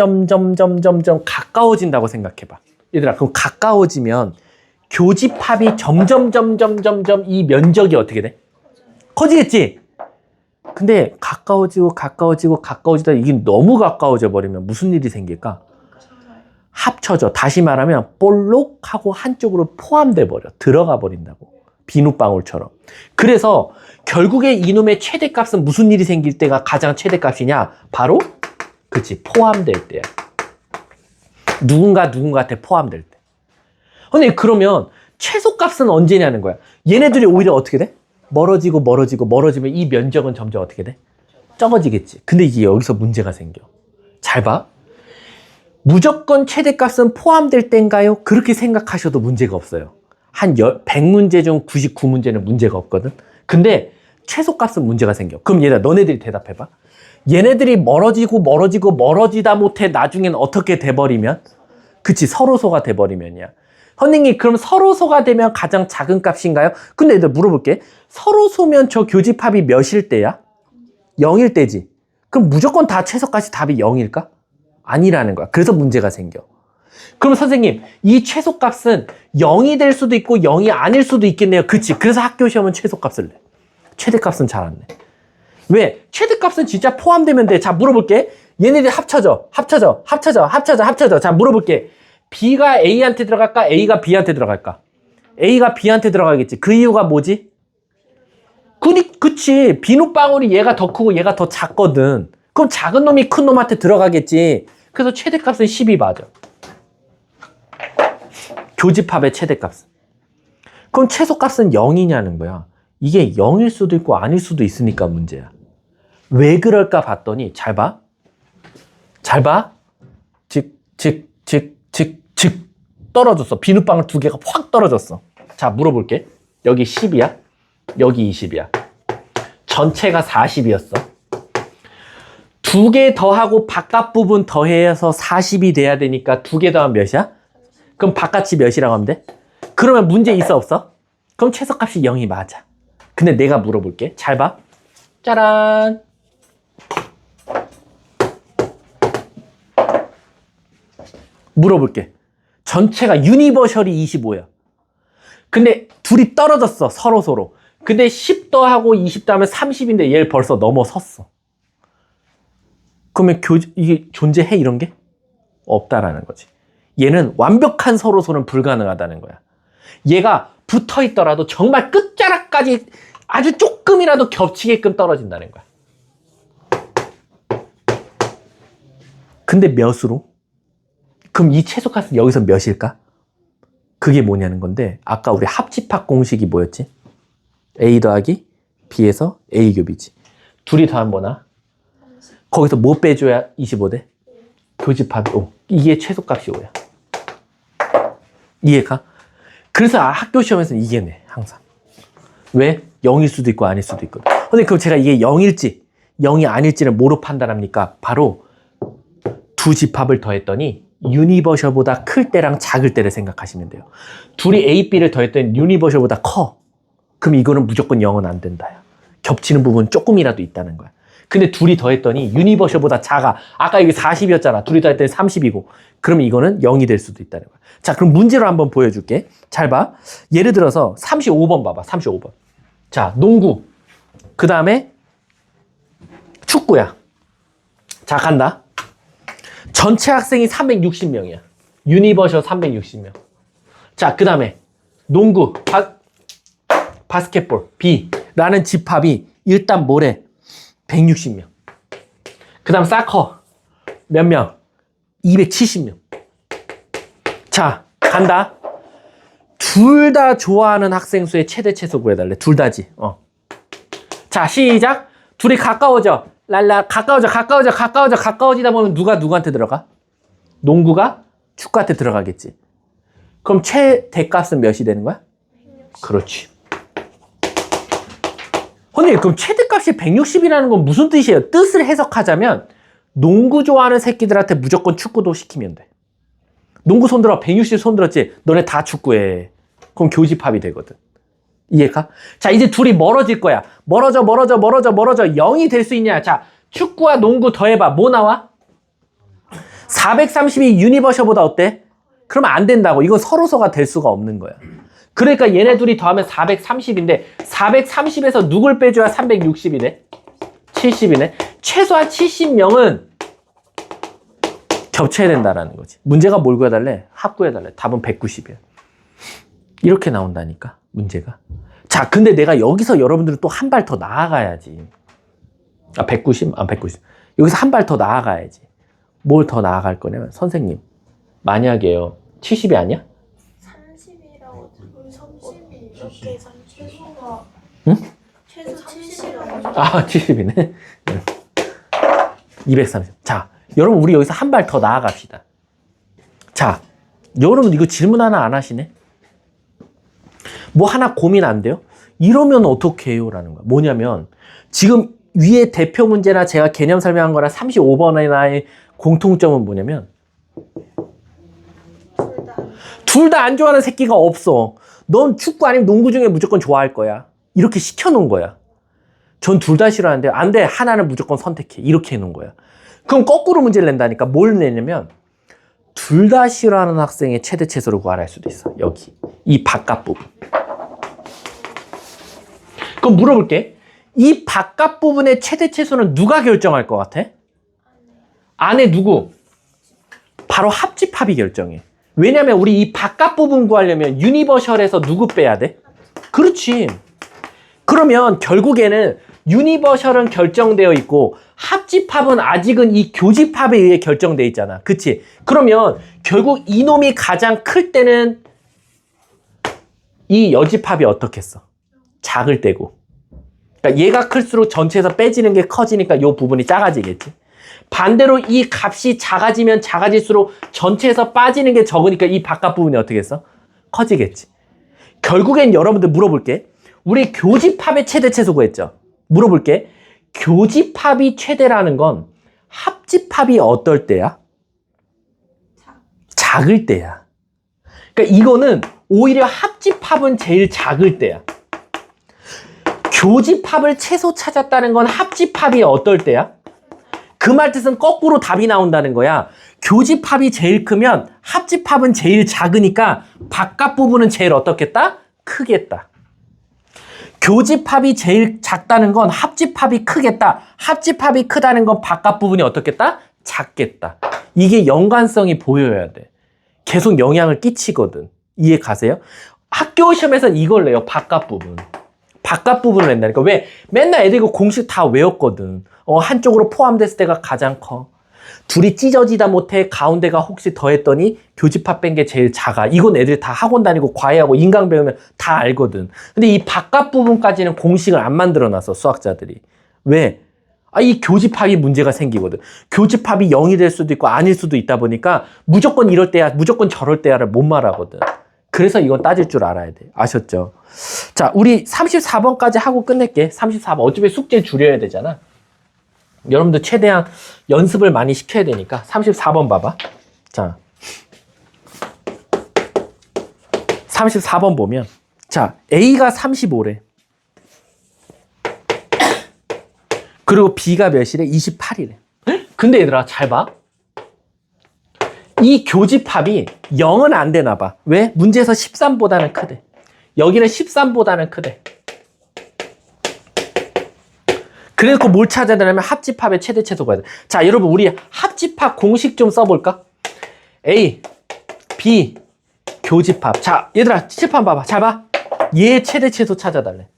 가까워진다고 생각해봐. 얘들아, 그럼 가까워지면 교집합이 점점 이 면적이 어떻게 돼? 커지겠지? 근데 가까워지다 이게 너무 가까워져 버리면 무슨 일이 생길까? 합쳐져. 다시 말하면 볼록 하고 한쪽으로 포함돼 버려. 들어가 버린다고. 비눗방울처럼. 그래서 결국에 이놈의 최대값은 무슨 일이 생길 때가 가장 최대값이냐? 바로 그치, 포함될 때야. 누군가한테 포함될 때. 근데 그러면 최소값은 언제냐는 거야. 얘네들이 오히려 어떻게 돼? 멀어지면 이 면적은 점점 어떻게 돼? 적어지겠지. 근데 이게 여기서 문제가 생겨. 잘 봐. 무조건 최대값은 포함될 때인가요? 그렇게 생각하셔도 문제가 없어요. 한 100문제 중 99문제는 문제가 없거든. 근데 최소값은 문제가 생겨. 그럼 얘들아, 너네들이 대답해봐. 얘네들이 멀어지다 못해 나중엔 어떻게 돼버리면? 그치, 서로소가 돼버리면이야. 선생님, 그럼 서로소가 되면 가장 작은 값인가요? 근데 얘들 물어볼게. 서로소면 저 교집합이 몇일 때야? 0일 때지. 그럼 무조건 다 최소값이 답이 0일까? 아니라는 거야. 그래서 문제가 생겨. 그럼 선생님, 이 최소값은 0이 될 수도 있고 0이 아닐 수도 있겠네요. 그치? 그래서 학교 시험은 최소값을 내. 최대값은 잘 안 내. 왜? 최대값은 진짜 포함되면 돼. 자, 물어볼게. 얘네들이 합쳐져. 자, 물어볼게. B가 A한테 들어갈까? A가 B한테 들어갈까? A가 B한테 들어가겠지. 그 이유가 뭐지? 그치. 비눗방울이 얘가 더 크고 얘가 더 작거든. 그럼 작은 놈이 큰 놈한테 들어가겠지. 그래서 최대값은 10이 맞아. 교집합의 최대값은. 그럼 최소값은 0이냐는 거야. 이게 0일 수도 있고 아닐 수도 있으니까 문제야. 왜 그럴까 봤더니 잘 봐. 즉 떨어졌어. 비눗방울 두 개가 확 떨어졌어. 자, 물어볼게. 여기 10이야. 여기 20이야. 전체가 40이었어. 두 개 더하고 바깥 부분 더해서 40이 돼야 되니까 두 개 더하면 몇이야? 그럼 바깥이 몇이라고 하면 돼? 그러면 문제 있어 없어? 그럼 최소값이 0이 맞아. 근데 내가 물어볼게. 잘 봐. 짜란. 물어볼게. 전체가 유니버셜이 25야. 근데 둘이 떨어졌어. 서로. 근데 10 더하고 20 더하면 30인데 얘를 벌써 넘어섰어. 그러면 이게 존재해? 이런 게? 없다라는 거지. 얘는 완벽한 서로소는 불가능하다는 거야. 얘가 붙어 있더라도 정말 끝자락까지 아주 조금이라도 겹치게끔 떨어진다는 거야. 근데 몇으로? 그럼 이 최소값은 여기서 몇일까? 그게 뭐냐는 건데, 아까 우리 합집합 공식이 뭐였지? A 더하기 B에서 A 겹이지. 둘이 더하면 뭐나? 거기서 뭐 빼줘야 25돼? 교집합이 5. 이게 최소값이 5야. 이해가? 그래서 학교 시험에서는 이게 내, 항상. 왜? 0일 수도 있고 아닐 수도 있거든. 근데 그럼 제가 이게 0일지 0이 아닐지를 뭐로 판단합니까? 바로 두 집합을 더했더니 유니버셜보다 클 때랑 작을 때를 생각하시면 돼요. 둘이 A, B를 더했더니 유니버셜보다 커. 그럼 이거는 무조건 0은 안 된다. 겹치는 부분 조금이라도 있다는 거야. 근데 둘이 더했더니 유니버셜보다 작아. 아까 여기 40이었잖아. 둘이 더했더니 30이고. 그럼 이거는 0이 될 수도 있다는 거야. 자, 그럼 문제로 한번 보여줄게. 잘 봐. 예를 들어서 35번 봐봐. 35번. 자, 농구. 그 다음에 축구야. 자, 간다. 전체 학생이 360명이야. 유니버셜 360명. 자, 그 다음에 농구, 바스켓볼, B라는 집합이 일단 뭐래? 160명. 그 다음 사커 몇 명? 270명. 자, 간다. 둘 다 좋아하는 학생 수의 최대 최소 구해달래. 둘 다지. 자, 시작. 둘이 가까워져. 가까워지다 보면 누가 누구한테 들어가? 농구가 축구한테 들어가겠지. 그럼 최대값은 몇이 되는 거야? 그렇지. 근데 그럼 최대값이 160이라는 건 무슨 뜻이에요? 뜻을 해석하자면 농구 좋아하는 새끼들한테 무조건 축구도 시키면 돼. 농구 손들어. 160 손들었지? 너네 다 축구해. 그럼 교집합이 되거든. 이해가? 자, 이제 둘이 멀어질 거야. 멀어져. 0이 될 수 있냐? 자, 축구와 농구 더해봐. 뭐 나와? 430이 유니버셜보다 어때? 그러면 안 된다고. 이건 서로서가 될 수가 없는 거야. 그러니까 얘네 둘이 더하면 430인데 430에서 누굴 빼줘야 360이 돼? 70이네. 최소한 70명은 겹쳐야 된다라는 거지. 문제가 뭘 구해달래? 합 구해달래. 답은 190이야. 이렇게 나온다니까, 문제가. 자, 근데 내가 여기서 여러분들은 또 한 발 더 나아가야지. 190? 190. 여기서 한 발 더 나아가야지. 뭘 더 나아갈 거냐면, 선생님, 만약에요, 70이 아니야? 30이라고 30이 이렇게 최소가 응? 최소 70이라고. 70이네. 230. 자, 여러분, 우리 여기서 한 발 더 나아갑시다. 자, 여러분, 이거 질문 하나 안 하시네? 뭐 하나 고민 안 돼요? 이러면 어떻게 해요? 라는 거야. 뭐냐면, 지금 위에 대표 문제나 제가 개념 설명한 거나 35번이나의 공통점은 뭐냐면, 둘 다 안 좋아하는 새끼가 없어. 넌 축구 아니면 농구 중에 무조건 좋아할 거야. 이렇게 시켜놓은 거야. 전 둘 다 싫어하는데, 안 돼. 하나는 무조건 선택해. 이렇게 해놓은 거야. 그럼 거꾸로 문제를 낸다니까. 뭘 내냐면, 둘 다 싫어하는 학생의 최대 최소를 구하라 할 수도 있어. 여기. 이 바깥 부분. 그럼 물어볼게. 이 바깥 부분의 최대 최소는 누가 결정할 것 같아? 안에 누구? 바로 합집합이 결정해. 왜냐면 우리 이 바깥 부분 구하려면 유니버셜에서 누구 빼야 돼? 그렇지. 그러면 결국에는 유니버셜은 결정되어 있고 합집합은 아직은 이 교집합에 의해 결정돼 있잖아. 그치? 그러면 결국 이놈이 가장 클 때는 이 여집합이 어떻겠어? 작을 때고. 그러니까 얘가 클수록 전체에서 빼지는 게 커지니까 이 부분이 작아지겠지. 반대로 이 값이 작아지면 작아질수록 전체에서 빠지는 게 적으니까 이 바깥 부분이 어떻게 했어? 커지겠지. 결국엔 여러분들 물어볼게. 우리 교집합의 최대 최소 구했죠? 물어볼게. 교집합이 최대라는 건 합집합이 어떨 때야? 작을 때야. 그러니까 이거는 오히려 합집합은 제일 작을 때야. 교집합을 최소 찾았다는 건 합집합이 어떨 때야? 그 말 뜻은 거꾸로 답이 나온다는 거야. 교집합이 제일 크면 합집합은 제일 작으니까 바깥 부분은 제일 어떻겠다? 크겠다. 교집합이 제일 작다는 건 합집합이 크겠다. 합집합이 크다는 건 바깥 부분이 어떻겠다? 작겠다. 이게 연관성이 보여야 돼. 계속 영향을 끼치거든. 이해 가세요? 학교 시험에서는 이걸 내요. 바깥 부분. 바깥 부분을 낸다니까. 왜? 맨날 애들 이거 공식 다 외웠거든. 한쪽으로 포함됐을 때가 가장 커. 둘이 찢어지다 못해 가운데가 혹시 더했더니 교집합 뺀 게 제일 작아. 이건 애들 다 학원 다니고 과외하고 인강 배우면 다 알거든. 근데 이 바깥 부분까지는 공식을 안 만들어놨어, 수학자들이. 왜? 이 교집합이 문제가 생기거든. 교집합이 0이 될 수도 있고 아닐 수도 있다 보니까 무조건 이럴 때야, 무조건 저럴 때야를 못 말하거든. 그래서 이건 따질 줄 알아야 돼. 아셨죠? 자, 우리 34번까지 하고 끝낼게. 34번. 어차피 숙제 줄여야 되잖아. 여러분들 최대한 연습을 많이 시켜야 되니까 34번 봐봐. 자, 34번 보면, 자, A가 35래. 그리고 B가 몇이래? 28이래. 근데 얘들아, 잘 봐. 이 교집합이 0은 안 되나 봐. 왜? 문제에서 13보다는 크대. 여기는 13보다는 크대. 그래서 뭘 찾아야 되냐면 합집합의 최대 최소가 돼. 자, 여러분 우리 합집합 공식 좀 써볼까? A, B, 교집합. 자, 얘들아 칠판 봐봐. 잘 봐. 얘 최대 최소 찾아달래.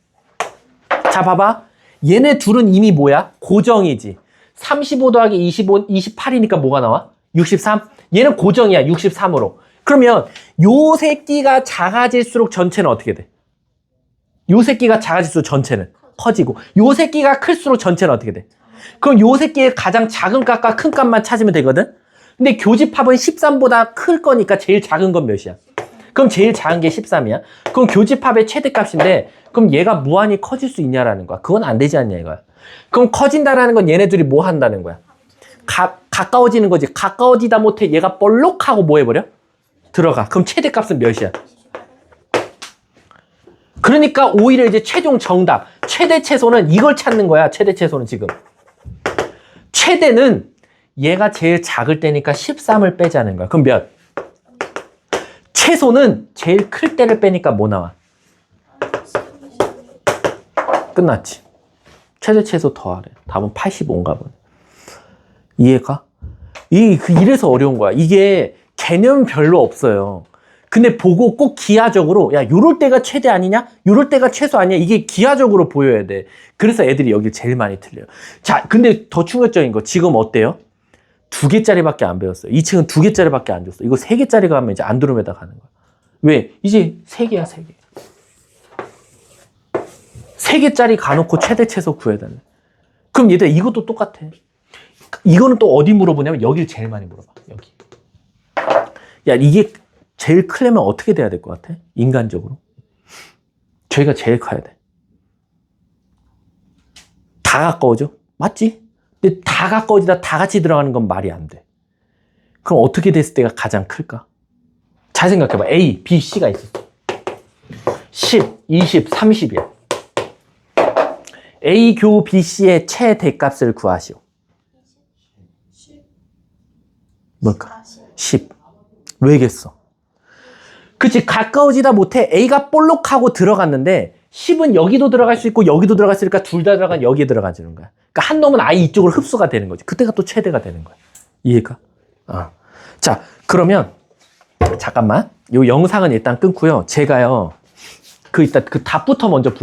자, 봐봐. 얘네 둘은 이미 뭐야? 고정이지. 35 더하기 25, 28이니까 뭐가 나와? 63? 얘는 고정이야. 63으로. 그러면 요 새끼가 작아질수록 전체는 어떻게 돼? 요 새끼가 작아질수록 전체는 커지고, 요 새끼가 클수록 전체는 어떻게 돼? 그럼 요 새끼의 가장 작은 값과 큰 값만 찾으면 되거든? 근데 교집합은 13보다 클 거니까 제일 작은 건 몇이야? 그럼 제일 작은 게 13이야? 그럼 교집합의 최대값인데, 그럼 얘가 무한히 커질 수 있냐라는 거야. 그건 안 되지 않냐 이거야. 그럼 커진다라는 건 얘네들이 뭐 한다는 거야? 가까워지는 거지. 가까워지다 못해 얘가 볼록하고 뭐 해버려? 들어가. 그럼 최대값은 몇이야? 그러니까 오히려 이제 최종 정답, 최대 최소는 이걸 찾는 거야. 최대 최소는 지금. 최대는 얘가 제일 작을 때니까 13을 빼자는 거야. 그럼 몇? 최소는 제일 클 때를 빼니까 뭐 나와? 끝났지. 최대 최소 더하래. 답은 85인가 보네. 이해가? 이래서 어려운 거야. 이게 개념 별로 없어요. 근데 보고 꼭 기하적으로 야 요럴 때가 최대 아니냐? 요럴 때가 최소 아니냐? 이게 기하적으로 보여야 돼. 그래서 애들이 여길 제일 많이 틀려요. 자, 근데 더 충격적인 거 지금 어때요? 2개짜리밖에 안 배웠어요. 2층은 2개짜리밖에 안 줬어. 이거 3개짜리가 하면 이제 안드로메다 가는 거야. 왜? 이제 3개야 3개. 3개짜리 가놓고 최대 최소 구해야 되네. 그럼 얘들아 이것도 똑같아. 이거는 또 어디 물어보냐면 여기를 제일 많이 물어봐. 여기. 야 이게 제일 크려면 어떻게 돼야 될 것 같아? 인간적으로. 저희가 제일 커야 돼. 다 가까워져? 맞지? 근데 다 가까워지다 다 같이 들어가는 건 말이 안 돼. 그럼 어떻게 됐을 때가 가장 클까? 잘 생각해봐. A, B, C가 있어. 10, 20, 30이야. A 교 B, C의 최대값을 구하시오. 10, 뭘까? 40. 10. 왜겠어? 그치, 가까워지다 못해 A가 볼록하고 들어갔는데 10은 여기도 들어갈 수 있고 여기도 들어갈 수 있으니까 둘 다 들어간 여기에 들어가주는 거야. 그러니까 한 놈은 아예 이쪽으로 흡수가 되는 거지. 그때가 또 최대가 되는 거야. 이해가? 자, 그러면 잠깐만. 요 영상은 일단 끊고요. 제가요. 일단 그 답부터 먼저 불러.